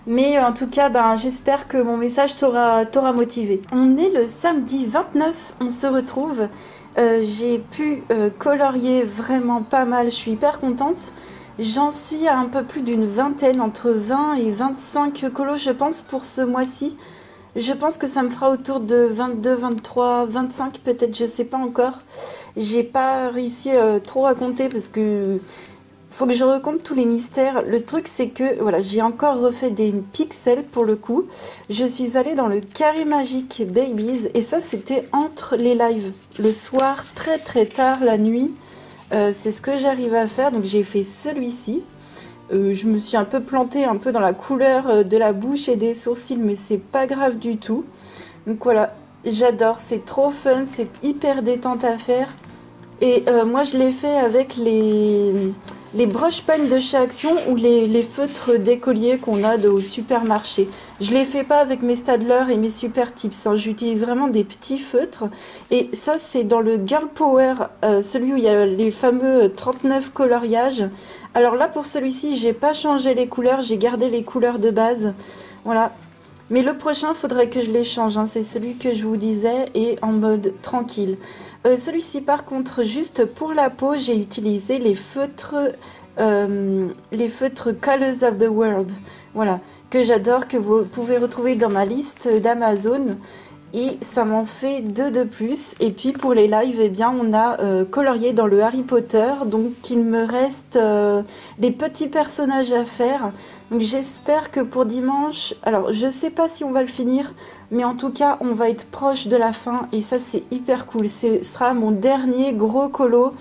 Mais en tout cas, ben, j'espère que mon message t'aura motivé. On est le samedi 29, on se retrouve. J'ai pu colorier vraiment pas mal, je suis hyper contente. J'en suis à un peu plus d'une vingtaine, entre 20 et 25 colos je pense pour ce mois-ci. Je pense que ça me fera autour de 22, 23, 25 peut-être, je sais pas encore. J'ai pas réussi trop à compter parce que faut que je recompte tous les mystères. Le truc c'est que voilà, j'ai encore refait des pixels pour le coup. Je suis allée dans le Carré Magique Babies et ça c'était entre les lives. Le soir, très tard, la nuit. C'est ce que j'arrive à faire, donc j'ai fait celui-ci. Je me suis un peu plantée un peu dans la couleur de la bouche et des sourcils, mais c'est pas grave du tout. Donc voilà, j'adore, c'est trop fun, c'est hyper détente à faire. Et moi je l'ai fait avec les brush pens de chez Action ou les feutres d'écolier qu'on a au supermarché. Je les fais pas avec mes Staedtler et mes Super Tips, hein. J'utilise vraiment des petits feutres. Et ça c'est dans le Girl Power, celui où il y a les fameux 39 coloriages. Alors là pour celui-ci j'ai pas changé les couleurs, j'ai gardé les couleurs de base. Voilà. Mais le prochain, faudrait que je les change, hein. C'est celui que je vous disais et en mode tranquille. Celui-ci, par contre, juste pour la peau, j'ai utilisé les feutres Colors of the World. Voilà, que j'adore, que vous pouvez retrouver dans ma liste d'Amazon. Et ça m'en fait 2 de plus. Et puis pour les lives, eh bien, on a colorié dans le Harry Potter. Donc il me reste les petits personnages à faire. Donc j'espère que pour dimanche, alors je sais pas si on va le finir, mais en tout cas on va être proche de la fin. Et ça c'est hyper cool. Ce sera mon dernier gros colo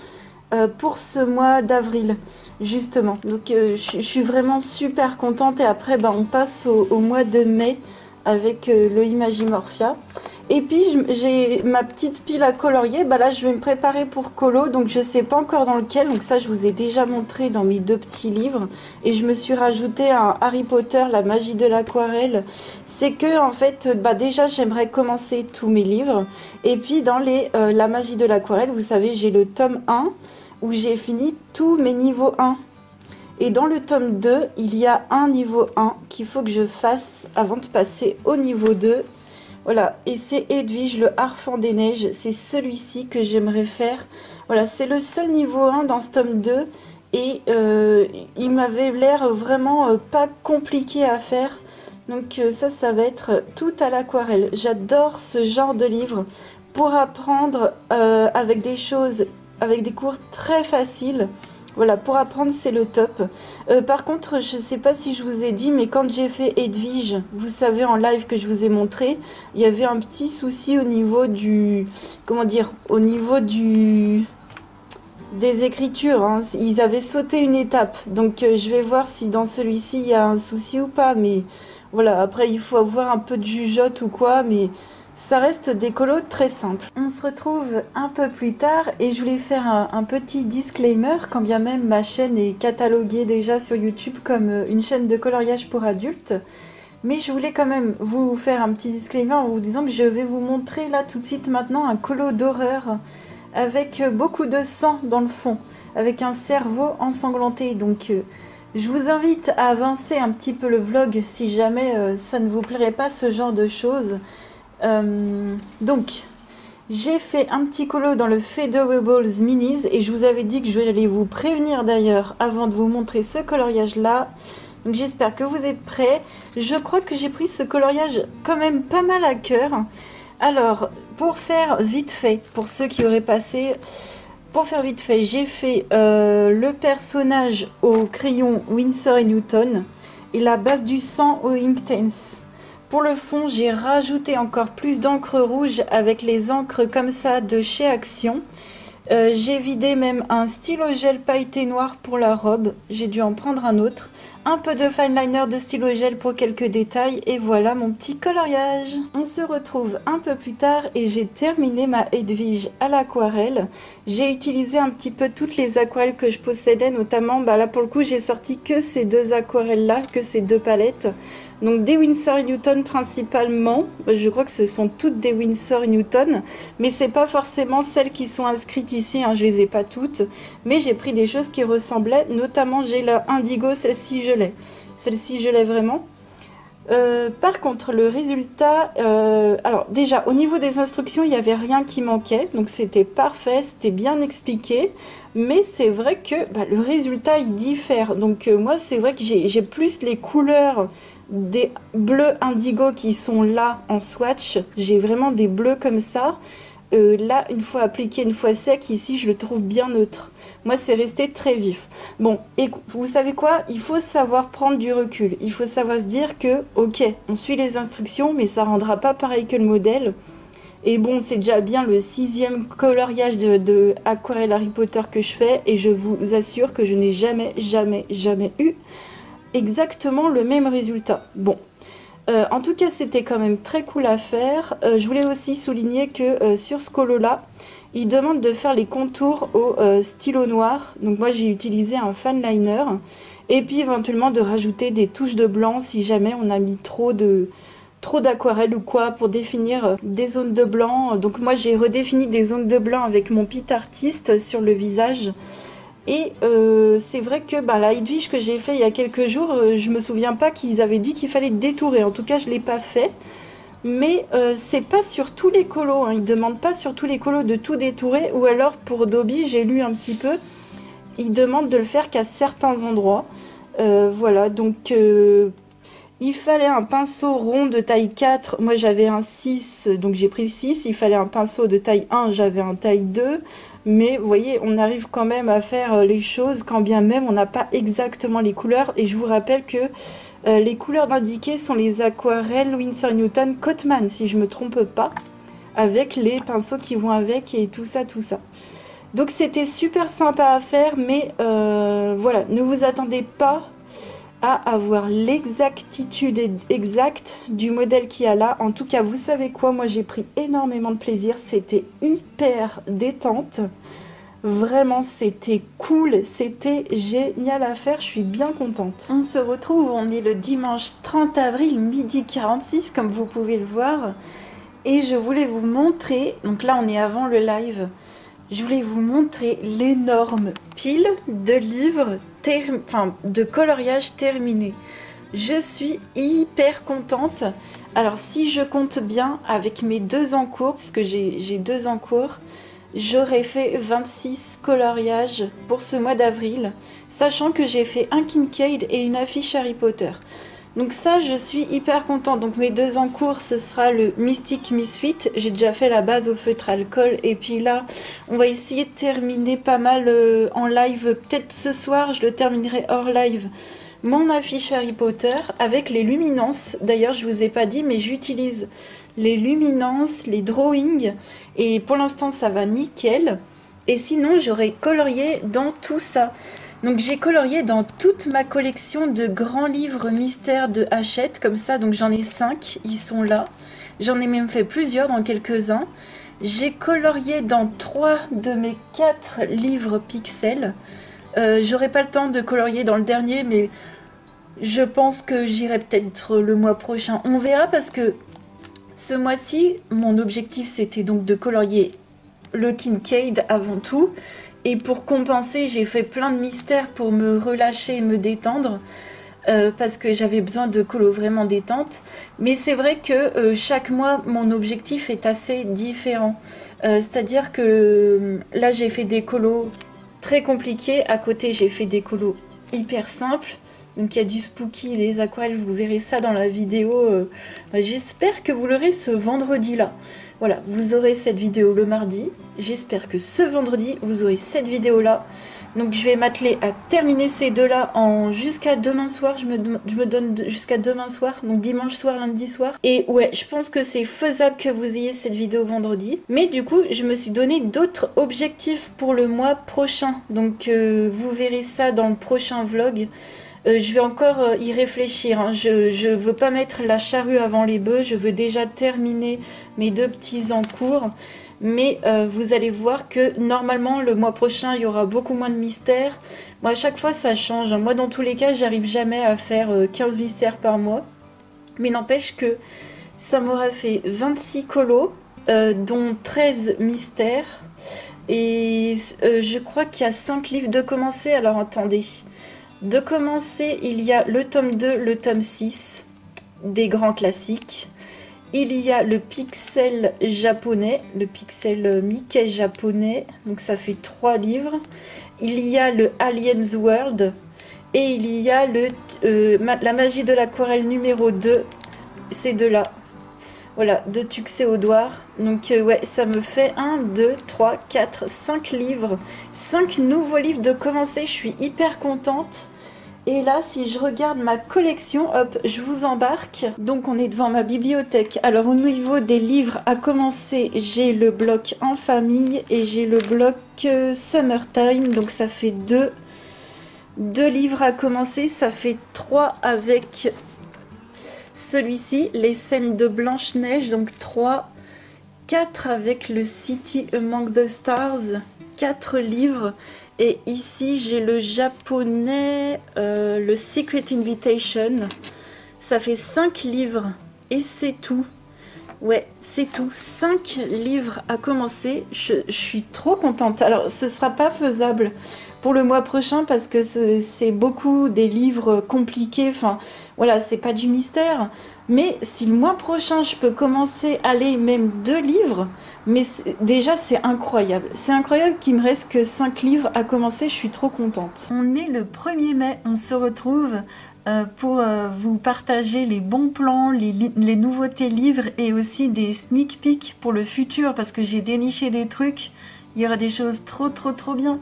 pour ce mois d'avril, justement. Donc je suis vraiment super contente. Et après, ben, on passe au mois de mai avec le Imagimorphia. Et puis j'ai ma petite pile à colorier, bah là je vais me préparer pour colo, donc je sais pas encore dans lequel, donc ça je vous ai déjà montré dans mes 2 petits livres. Et je me suis rajouté un Harry Potter, la magie de l'aquarelle. C'est que en fait, bah déjà j'aimerais commencer tous mes livres. Et puis dans la magie de l'aquarelle, vous savez, j'ai le tome 1 où j'ai fini tous mes niveaux 1. Et dans le tome 2, il y a un niveau 1 qu'il faut que je fasse avant de passer au niveau 2. Voilà, et c'est Edwige, le Harfang des Neiges, c'est celui-ci que j'aimerais faire. Voilà, c'est le seul niveau 1 dans ce tome 2 et il m'avait l'air vraiment pas compliqué à faire. Donc ça va être tout à l'aquarelle. J'adore ce genre de livre pour apprendre avec des choses, avec des cours très faciles. Voilà, pour apprendre, c'est le top. Par contre, je ne sais pas si je vous ai dit, mais quand j'ai fait Edwige, vous savez, en live que je vous ai montré, il y avait un petit souci au niveau du... Comment dire? Au niveau des écritures. Hein. Ils avaient sauté une étape. Donc, je vais voir si dans celui-ci, il y a un souci ou pas. Mais voilà, après, il faut avoir un peu de jugeote ou quoi. Mais... ça reste des colos très simples. On se retrouve un peu plus tard et je voulais faire un petit disclaimer, quand bien même ma chaîne est cataloguée déjà sur YouTube comme une chaîne de coloriage pour adultes. Mais je voulais quand même vous faire un petit disclaimer en vous disant que je vais vous montrer là tout de suite maintenant un colo d'horreur avec beaucoup de sang dans le fond, avec un cerveau ensanglanté. Donc je vous invite à avancer un petit peu le vlog si jamais ça ne vous plairait pas ce genre de choses. Donc j'ai fait un petit colo dans le Fedorables Minis et je vous avais dit que je vais vous prévenir d'ailleurs avant de vous montrer ce coloriage là. Donc j'espère que vous êtes prêts. Je crois que j'ai pris ce coloriage quand même pas mal à cœur. Alors pour faire vite fait, pour ceux qui auraient passé, pour faire vite fait, j'ai fait le personnage au crayon Winsor & Newton et la base du sang au Inktense. Pour le fond, j'ai rajouté encore plus d'encre rouge avec les encres comme ça de chez Action. J'ai vidé même un stylo gel pailleté noir pour la robe. J'ai dû en prendre un autre. Un peu de fine liner de stylo gel pour quelques détails. Et voilà mon petit coloriage. On se retrouve un peu plus tard et j'ai terminé ma Edwige à l'aquarelle. J'ai utilisé un petit peu toutes les aquarelles que je possédais. Notamment, bah là pour le coup, j'ai sorti que ces 2 aquarelles là, que ces 2 palettes. Donc des Winsor & Newton principalement, je crois que ce sont toutes des Winsor & Newton, mais c'est pas forcément celles qui sont inscrites ici, hein, je les ai pas toutes, mais j'ai pris des choses qui ressemblaient, notamment j'ai la Indigo, celle-ci je l'ai vraiment. Par contre le résultat, alors déjà au niveau des instructions il n'y avait rien qui manquait, donc c'était parfait, c'était bien expliqué, mais c'est vrai que bah, le résultat il diffère, donc moi c'est vrai que j'ai plus les couleurs des bleus indigo qui sont là en swatch, j'ai vraiment des bleus comme ça. Là, une fois appliqué, une fois sec, ici, je le trouve bien neutre. Moi, c'est resté très vif. Bon, et vous savez quoi? Il faut savoir prendre du recul. Il faut savoir se dire que, ok, on suit les instructions, mais ça rendra pas pareil que le modèle. Et bon, c'est déjà bien le 6e coloriage de aquarelle Harry Potter que je fais. Et je vous assure que je n'ai jamais eu exactement le même résultat. Bon. En tout cas, c'était quand même très cool à faire. Je voulais aussi souligner que sur ce colo-là, il demande de faire les contours au stylo noir. Donc moi, j'ai utilisé un fan liner. Et puis éventuellement de rajouter des touches de blanc si jamais on a mis trop d'aquarelle ou quoi pour définir des zones de blanc. Donc moi, j'ai redéfini des zones de blanc avec mon Pit Artist sur le visage. Et c'est vrai que bah, la Edwige que j'ai fait il y a quelques jours, je me souviens pas qu'ils avaient dit qu'il fallait détourer. En tout cas, je l'ai pas fait. Mais c'est pas sur tous les colos. Hein. Ils demandent pas sur tous les colos de tout détourer. Ou alors pour Dobby, j'ai lu un petit peu. Ils demandent de le faire qu'à certains endroits. Voilà, donc il fallait un pinceau rond de taille 4. Moi j'avais un 6, donc j'ai pris le 6. Il fallait un pinceau de taille 1, j'avais un taille 2. Mais vous voyez, on arrive quand même à faire les choses quand bien même on n'a pas exactement les couleurs. Et je vous rappelle que les couleurs indiquées sont les aquarelles Winsor & Newton Cotman, si je ne me trompe pas. Avec les pinceaux qui vont avec et tout ça, tout ça. Donc c'était super sympa à faire, mais voilà, ne vous attendez pas à avoir l'exactitude exacte du modèle qu'il y a là. En tout cas, vous savez quoi, moi j'ai pris énormément de plaisir, c'était hyper détente. Vraiment, c'était cool, c'était génial à faire, je suis bien contente. On se retrouve, on est le dimanche 30 avril, midi 46, comme vous pouvez le voir. Et je voulais vous montrer, donc là on est avant le live, je voulais vous montrer l'énorme pile de livres, de coloriage terminé. Je suis hyper contente. Alors si je compte bien avec mes 2 en cours, puisque j'ai 2 en cours, j'aurais fait 26 coloriages pour ce mois d'avril, sachant que j'ai fait un Kincaid et une affiche Harry Potter. Donc ça, je suis hyper contente. Donc mes 2 en cours, ce sera le Mystic Misfit. J'ai déjà fait la base au feutre alcool. Et puis là, on va essayer de terminer pas mal en live. Peut-être ce soir, je le terminerai hors live. Mon affiche Harry Potter avec les luminances. D'ailleurs, je vous ai pas dit, mais j'utilise les luminances, les drawings. Et pour l'instant, ça va nickel. Et sinon, j'aurais colorié dans tout ça. Donc j'ai colorié dans toute ma collection de grands livres mystères de Hachette, comme ça, donc j'en ai 5, ils sont là. J'en ai même fait plusieurs dans quelques-uns. J'ai colorié dans 3 de mes 4 livres Pixel. J'aurai pas le temps de colorier dans le dernier, mais je pense que j'irai peut-être le mois prochain. On verra parce que ce mois-ci, mon objectif c'était donc de colorier le Kincaid avant tout. Et pour compenser, j'ai fait plein de mystères pour me relâcher et me détendre. Parce que j'avais besoin de colos vraiment détente. Mais c'est vrai que chaque mois, mon objectif est assez différent. C'est-à-dire que là, j'ai fait des colos très compliqués. À côté, j'ai fait des colos hyper simples. Donc il y a du spooky, des aquarelles, vous verrez ça dans la vidéo. J'espère que vous l'aurez ce vendredi-là. Voilà, vous aurez cette vidéo le mardi. J'espère que ce vendredi, vous aurez cette vidéo-là. Donc je vais m'atteler à terminer ces deux-là jusqu'à demain soir. Je me donne jusqu'à demain soir, donc dimanche soir, lundi soir. Et ouais, je pense que c'est faisable que vous ayez cette vidéo vendredi. Mais du coup, je me suis donné d'autres objectifs pour le mois prochain. Donc vous verrez ça dans le prochain vlog. Je vais encore y réfléchir, hein. Je veux pas mettre la charrue avant les bœufs, je veux déjà terminer mes 2 petits en cours. Mais vous allez voir que normalement le mois prochain il y aura beaucoup moins de mystères. Moi à chaque fois ça change, moi dans tous les cas j'arrive jamais à faire 15 mystères par mois. Mais n'empêche que ça m'aura fait 26 colos, dont 13 mystères. Et je crois qu'il y a 5 livres de commencer, alors attendez. De commencer, il y a le tome 2, le tome 6, des grands classiques. Il y a le Pixel japonais, le Pixel Mickey japonais, donc ça fait 3 livres. Il y a le Aliens World et il y a la magie de l'aquarelle numéro 2, ces deux-là. Voilà, de Tuxedoir. Donc ouais, ça me fait 1, 2, 3, 4, 5 livres. 5 nouveaux livres de commencer, je suis hyper contente. Et là, si je regarde ma collection, hop, je vous embarque. Donc on est devant ma bibliothèque. Alors au niveau des livres à commencer, j'ai le bloc en famille et j'ai le bloc Summertime. Donc ça fait 2 livres à commencer. Ça fait 3 avec celui-ci, les scènes de Blanche-Neige. Donc 3, 4 avec le City Among the Stars. 4 livres. Et ici, j'ai le japonais, le Secret Invitation. Ça fait 5 livres. Et c'est tout. Ouais, c'est tout. 5 livres à commencer. Je suis trop contente. Alors, ce ne sera pas faisable pour le mois prochain parce que c'est beaucoup des livres compliqués. Enfin, voilà, c'est pas du mystère. Mais si le mois prochain, je peux commencer à aller même 2 livres, mais déjà, c'est incroyable. C'est incroyable qu'il me reste que 5 livres à commencer. Je suis trop contente. On est le 1er mai. On se retrouve pour vous partager les bons plans, les nouveautés livres et aussi des sneak peeks pour le futur parce que j'ai déniché des trucs. Il y aura des choses trop bien.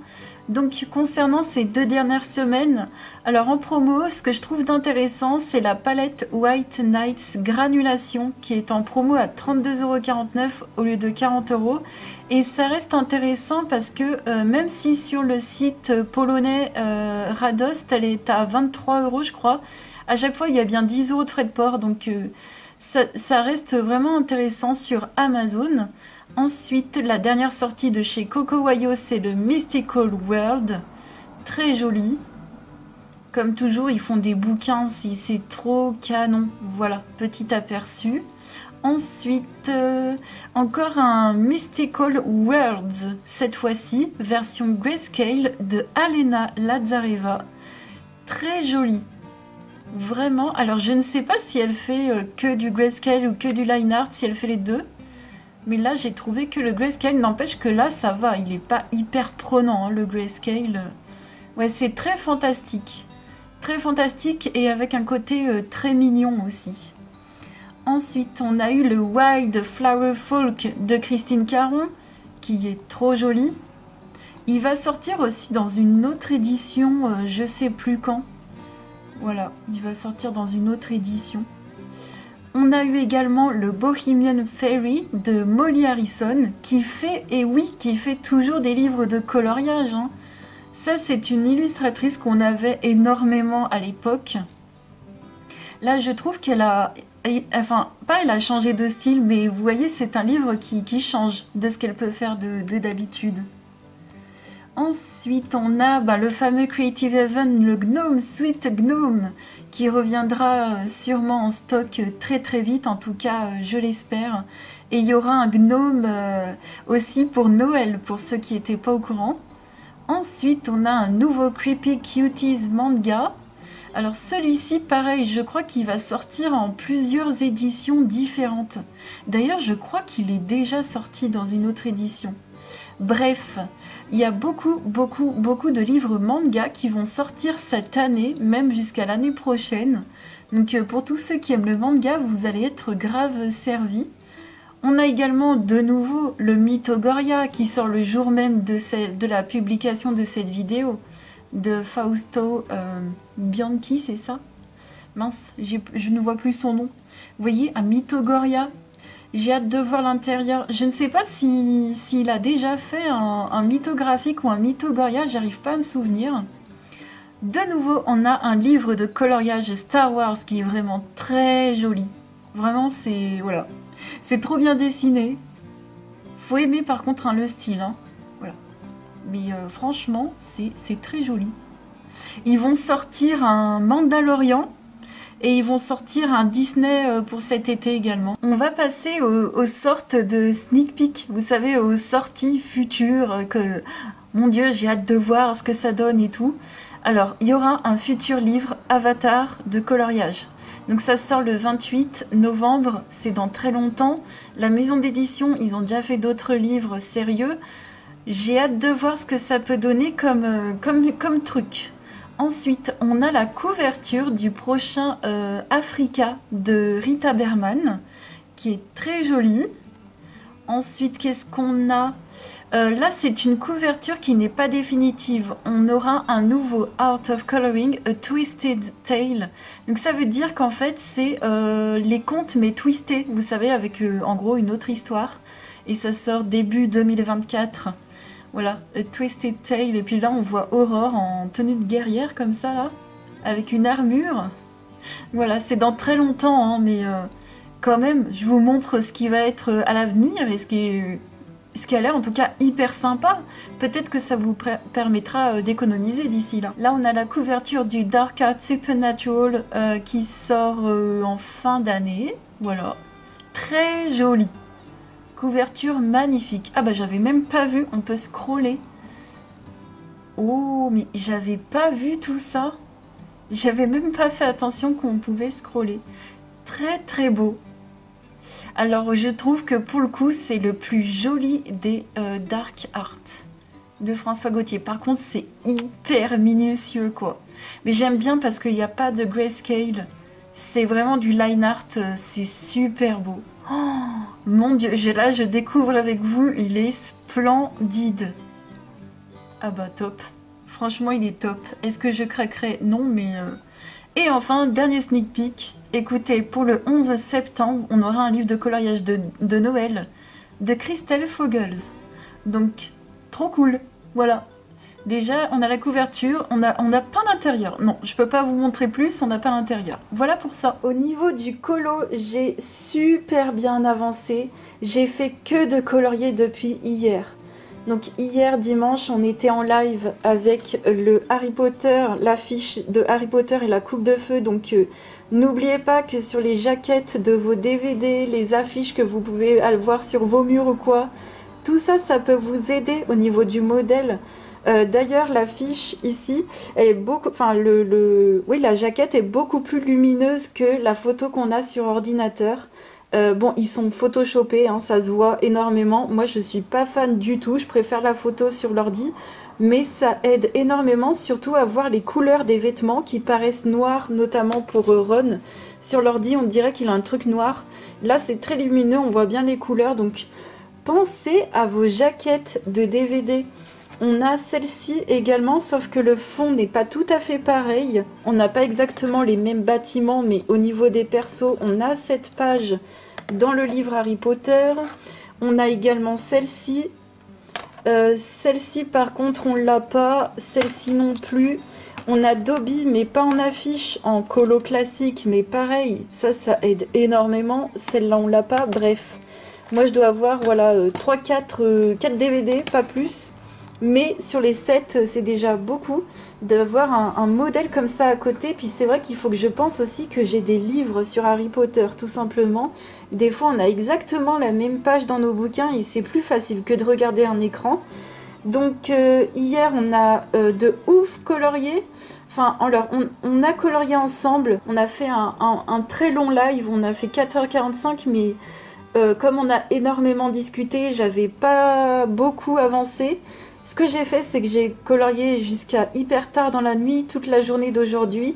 Donc concernant ces 2 dernières semaines, alors en promo, ce que je trouve d'intéressant, c'est la palette White Nights Granulation qui est en promo à 32,49 € au lieu de 40 €. Et ça reste intéressant parce que même si sur le site polonais Radost, elle est à 23 € je crois, à chaque fois il y a bien 10 € de frais de port, donc ça reste vraiment intéressant sur Amazon. Ensuite, la dernière sortie de chez Coco Wayo, c'est le Mystical World. Très joli. Comme toujours, ils font des bouquins, c'est trop canon. Voilà, petit aperçu. Ensuite, encore un Mystical Worlds, cette fois-ci, version grayscale de Alena Lazareva. Très joli. Vraiment, alors je ne sais pas si elle fait que du grayscale ou que du line art, si elle fait les deux. Mais là, j'ai trouvé que le grayscale, n'empêche que là, ça va. Il n'est pas hyper prenant, hein, le grayscale. Ouais, c'est très fantastique. Très fantastique et avec un côté très mignon aussi. Ensuite, on a eu le Wild Flower Folk de Christine Caron, qui est trop joli. Il va sortir aussi dans une autre édition, je sais plus quand. Voilà, il va sortir dans une autre édition. On a eu également le Bohemian Fairy de Molly Harrison qui fait, et oui, qui fait toujours des livres de coloriage. Hein. Ça, c'est une illustratrice qu'on avait énormément à l'époque. Là, je trouve qu'elle a... Enfin, pas elle a changé de style, mais vous voyez, c'est un livre qui change de ce qu'elle peut faire de d'habitude. Ensuite, on a le fameux Creative Haven, le Gnome, Sweet Gnome, qui reviendra sûrement en stock très très vite, en tout cas je l'espère. Et il y aura un gnome aussi pour Noël, pour ceux qui n'étaient pas au courant. Ensuite, on a un nouveau Creepy Cuties manga. Alors celui-ci, pareil, je crois qu'il va sortir en plusieurs éditions différentes. D'ailleurs, je crois qu'il est déjà sorti dans une autre édition. Bref, il y a beaucoup de livres manga qui vont sortir cette année, même jusqu'à l'année prochaine. Donc pour tous ceux qui aiment le manga, vous allez être grave servis. On a également de nouveau le Mythogoria qui sort le jour même de la publication de cette vidéo de Fausto Bianchi, c'est ça? Mince, je ne vois plus son nom. Vous voyez, un Mythogoria. J'ai hâte de voir l'intérieur. Je ne sais pas s'il a déjà fait un mythographique ou un Mythogoria, j'arrive pas à me souvenir. De nouveau, on a un livre de coloriage Star Wars qui est vraiment très joli. Vraiment, c'est... Voilà. C'est trop bien dessiné. Faut aimer par contre le style. Hein. Voilà. Mais franchement, c'est très joli. Ils vont sortir un Mandalorian. Et ils vont sortir un Disney pour cet été également. On va passer aux sortes de sneak peek, vous savez, aux sorties futures que, mon Dieu, j'ai hâte de voir ce que ça donne et tout. Alors, il y aura un futur livre Avatar de coloriage. Donc ça sort le 28 novembre, c'est dans très longtemps. La maison d'édition, ils ont déjà fait d'autres livres sérieux. J'ai hâte de voir ce que ça peut donner comme truc. Ensuite, on a la couverture du prochain Africa de Rita Berman, qui est très jolie. Ensuite, qu'est-ce qu'on a? Là, c'est une couverture qui n'est pas définitive. On aura un nouveau Art of Coloring, A Twisted Tale. Donc ça veut dire qu'en fait, c'est les contes mais twistés, vous savez, avec en gros une autre histoire. Et ça sort début 2024. Voilà, A Twisted Tale. Et puis là, on voit Aurore en tenue de guerrière, comme ça, là, avec une armure. Voilà, c'est dans très longtemps, hein, mais quand même, je vous montre ce qui va être à l'avenir et ce qui a l'air, en tout cas, hyper sympa. Peut-être que ça vous permettra d'économiser d'ici là. Là, on a la couverture du Dark Art Supernatural qui sort en fin d'année. Voilà, très joli. Couverture magnifique. Ah bah j'avais même pas vu, on peut scroller. Oh mais j'avais pas vu tout ça. J'avais même pas fait attention qu'on pouvait scroller. Très très beau. Alors je trouve que pour le coup c'est le plus joli des Dark Art de François Gauthier. Par contre c'est hyper minutieux quoi. Mais j'aime bien parce qu'il n'y a pas de grayscale. C'est vraiment du line art, c'est super beau. Oh, mon Dieu, là je découvre avec vous, il est splendide. Ah bah top. Franchement, il est top. Est-ce que je craquerai? Non, mais... Et enfin, dernier sneak peek. Écoutez, pour le 11 septembre, on aura un livre de coloriage de Noël de Christelle Fogels. Donc, trop cool. Voilà. Déjà, on a la couverture, on a pas l'intérieur. Non, je peux pas vous montrer plus, on n'a pas l'intérieur. Voilà pour ça. Au niveau du colo, j'ai super bien avancé. J'ai fait que de colorier depuis hier. Donc hier dimanche, on était en live avec le Harry Potter, l'affiche de Harry Potter et la coupe de feu. Donc n'oubliez pas que sur les jaquettes de vos DVD, les affiches que vous pouvez voir sur vos murs ou quoi, tout ça, ça peut vous aider au niveau du modèle. D'ailleurs, l'affiche ici, elle est beaucoup, enfin oui, la jaquette est beaucoup plus lumineuse que la photo qu'on a sur ordinateur. Bon, ils sont photoshopés, hein, ça se voit énormément. Moi, je suis pas fan du tout. Je préfère la photo sur l'ordi, mais ça aide énormément, surtout à voir les couleurs des vêtements qui paraissent noirs, notamment pour Ron. Sur l'ordi, on dirait qu'il a un truc noir. Là, c'est très lumineux, on voit bien les couleurs. Donc, pensez à vos jaquettes de DVD. On a celle-ci également, sauf que le fond n'est pas tout à fait pareil. On n'a pas exactement les mêmes bâtiments, mais au niveau des persos, on a cette page dans le livre Harry Potter. On a également celle-ci. Celle-ci, par contre, on l'a pas. Celle-ci non plus. On a Dobby, mais pas en affiche, en colo classique, mais pareil. Ça aide énormément. Celle-là, on l'a pas. Bref, moi, je dois avoir, voilà, 4 DVD, pas plus. Mais sur les 7, c'est déjà beaucoup d'avoir un modèle comme ça à côté. Puis c'est vrai qu'il faut que je pense aussi que j'ai des livres sur Harry Potter, tout simplement. Des fois, on a exactement la même page dans nos bouquins et c'est plus facile que de regarder un écran. Donc hier, on a de ouf colorié. Enfin, on a colorié ensemble. On a fait un très long live. On a fait 4h45, mais comme on a énormément discuté, j'avais pas beaucoup avancé. Ce que j'ai fait, c'est que j'ai colorié jusqu'à hyper tard dans la nuit, toute la journée d'aujourd'hui,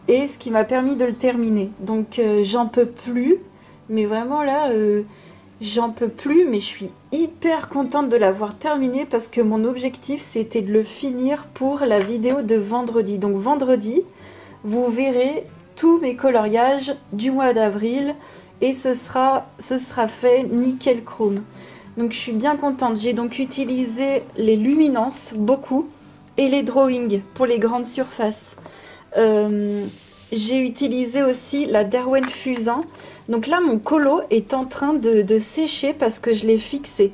et ce qui m'a permis de le terminer. Donc j'en peux plus, mais vraiment là, j'en peux plus, mais je suis hyper contente de l'avoir terminé parce que mon objectif, c'était de le finir pour la vidéo de vendredi. Donc vendredi, vous verrez tous mes coloriages du mois d'avril, et ce sera fait nickel chrome. Donc je suis bien contente. J'ai donc utilisé les luminances, beaucoup, et les drawings pour les grandes surfaces. J'ai utilisé aussi la Derwent Fusain. Donc là, mon colo est en train de sécher parce que je l'ai fixé.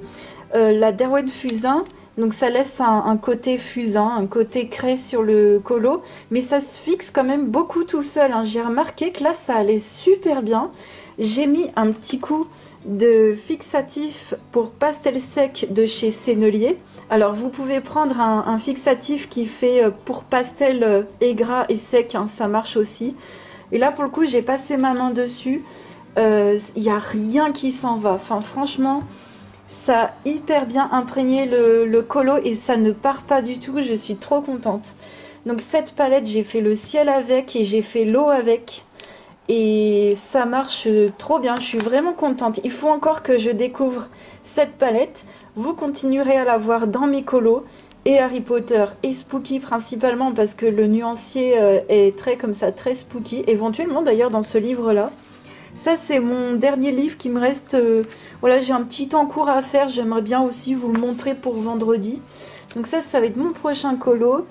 La Derwent Fusain, donc ça laisse un côté fusain, un côté craie sur le colo, mais ça se fixe quand même beaucoup tout seul, hein. J'ai remarqué que là, ça allait super bien. J'ai mis un petit coup de fixatif pour pastel sec de chez Sennelier. Alors vous pouvez prendre un fixatif qui fait pour pastel et gras et sec, hein, ça marche aussi. Et là pour le coup j'ai passé ma main dessus, il n'y a rien qui s'en va. Enfin franchement ça a hyper bien imprégné le colo et ça ne part pas du tout, je suis trop contente. Donc cette palette j'ai fait le ciel avec et j'ai fait l'eau avec. Et ça marche trop bien, je suis vraiment contente. Il faut encore que je découvre cette palette. Vous continuerez à la voir dans mes colos. Et Harry Potter et Spooky principalement parce que le nuancier est très comme ça, très spooky. Éventuellement d'ailleurs dans ce livre-là. Ça c'est mon dernier livre qui me reste. Voilà, j'ai un petit encours à faire. J'aimerais bien aussi vous le montrer pour vendredi. Donc ça va être mon prochain colo.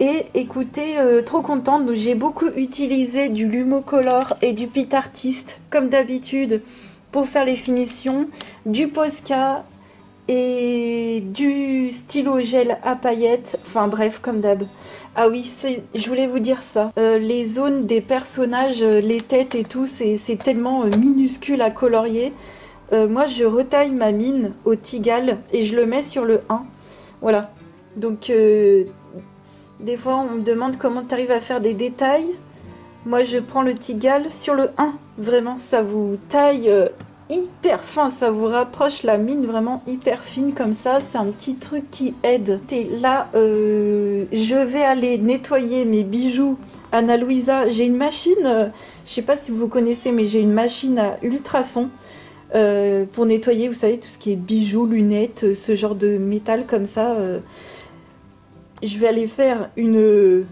Et écoutez, trop contente, donc j'ai beaucoup utilisé du Lumocolor et du PicArtist comme d'habitude pour faire les finitions, du Posca et du stylo gel à paillettes, enfin bref comme d'hab. Ah oui, je voulais vous dire ça, les zones des personnages, les têtes et tout, c'est tellement minuscule à colorier. Moi je retaille ma mine au Tigal et je le mets sur le 1, voilà, donc... des fois, on me demande comment tu arrives à faire des détails. Moi, je prends le Tigal sur le 1. Vraiment, ça vous taille hyper fin. Ça vous rapproche la mine vraiment hyper fine comme ça. C'est un petit truc qui aide. Et là, je vais aller nettoyer mes bijoux. Anna Louisa, j'ai une machine, je sais pas si vous connaissez, mais j'ai une machine à ultrasons pour nettoyer, vous savez, tout ce qui est bijoux, lunettes, ce genre de métal comme ça. je vais aller faire une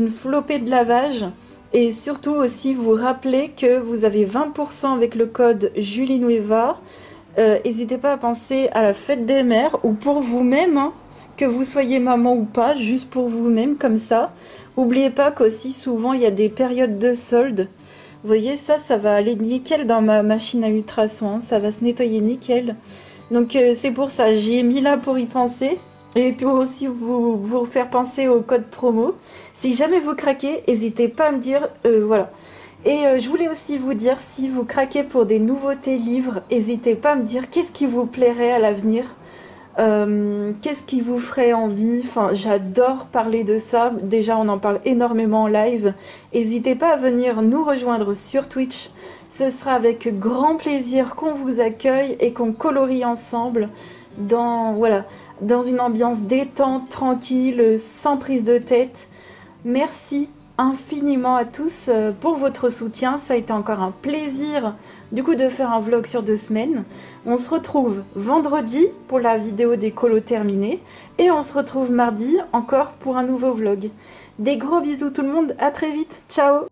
flopée de lavage. Et surtout aussi vous rappeler que vous avez 20% avec le code JulieNueva. N'hésitez pas à penser à la fête des mères ou pour vous-même, hein, que vous soyez maman ou pas, juste pour vous-même comme ça. N'oubliez pas qu'aussi souvent il y a des périodes de soldes. Vous voyez ça, ça va aller nickel dans ma machine à ultrasons, ça va se nettoyer nickel. Donc c'est pour ça, j'y ai mis là pour y penser. Et pour aussi vous faire penser au code promo. Si jamais vous craquez, n'hésitez pas à me dire, voilà. Et je voulais aussi vous dire, si vous craquez pour des nouveautés livres, n'hésitez pas à me dire qu'est-ce qui vous plairait à l'avenir. Qu'est-ce qui vous ferait envie? Enfin, j'adore parler de ça. Déjà, on en parle énormément en live. N'hésitez pas à venir nous rejoindre sur Twitch. Ce sera avec grand plaisir qu'on vous accueille et qu'on colorie ensemble dans, voilà, dans une ambiance détente, tranquille, sans prise de tête. Merci infiniment à tous pour votre soutien. Ça a été encore un plaisir du coup de faire un vlog sur 2 semaines. On se retrouve vendredi pour la vidéo des colos terminée et on se retrouve mardi encore pour un nouveau vlog. Des gros bisous tout le monde, à très vite, ciao!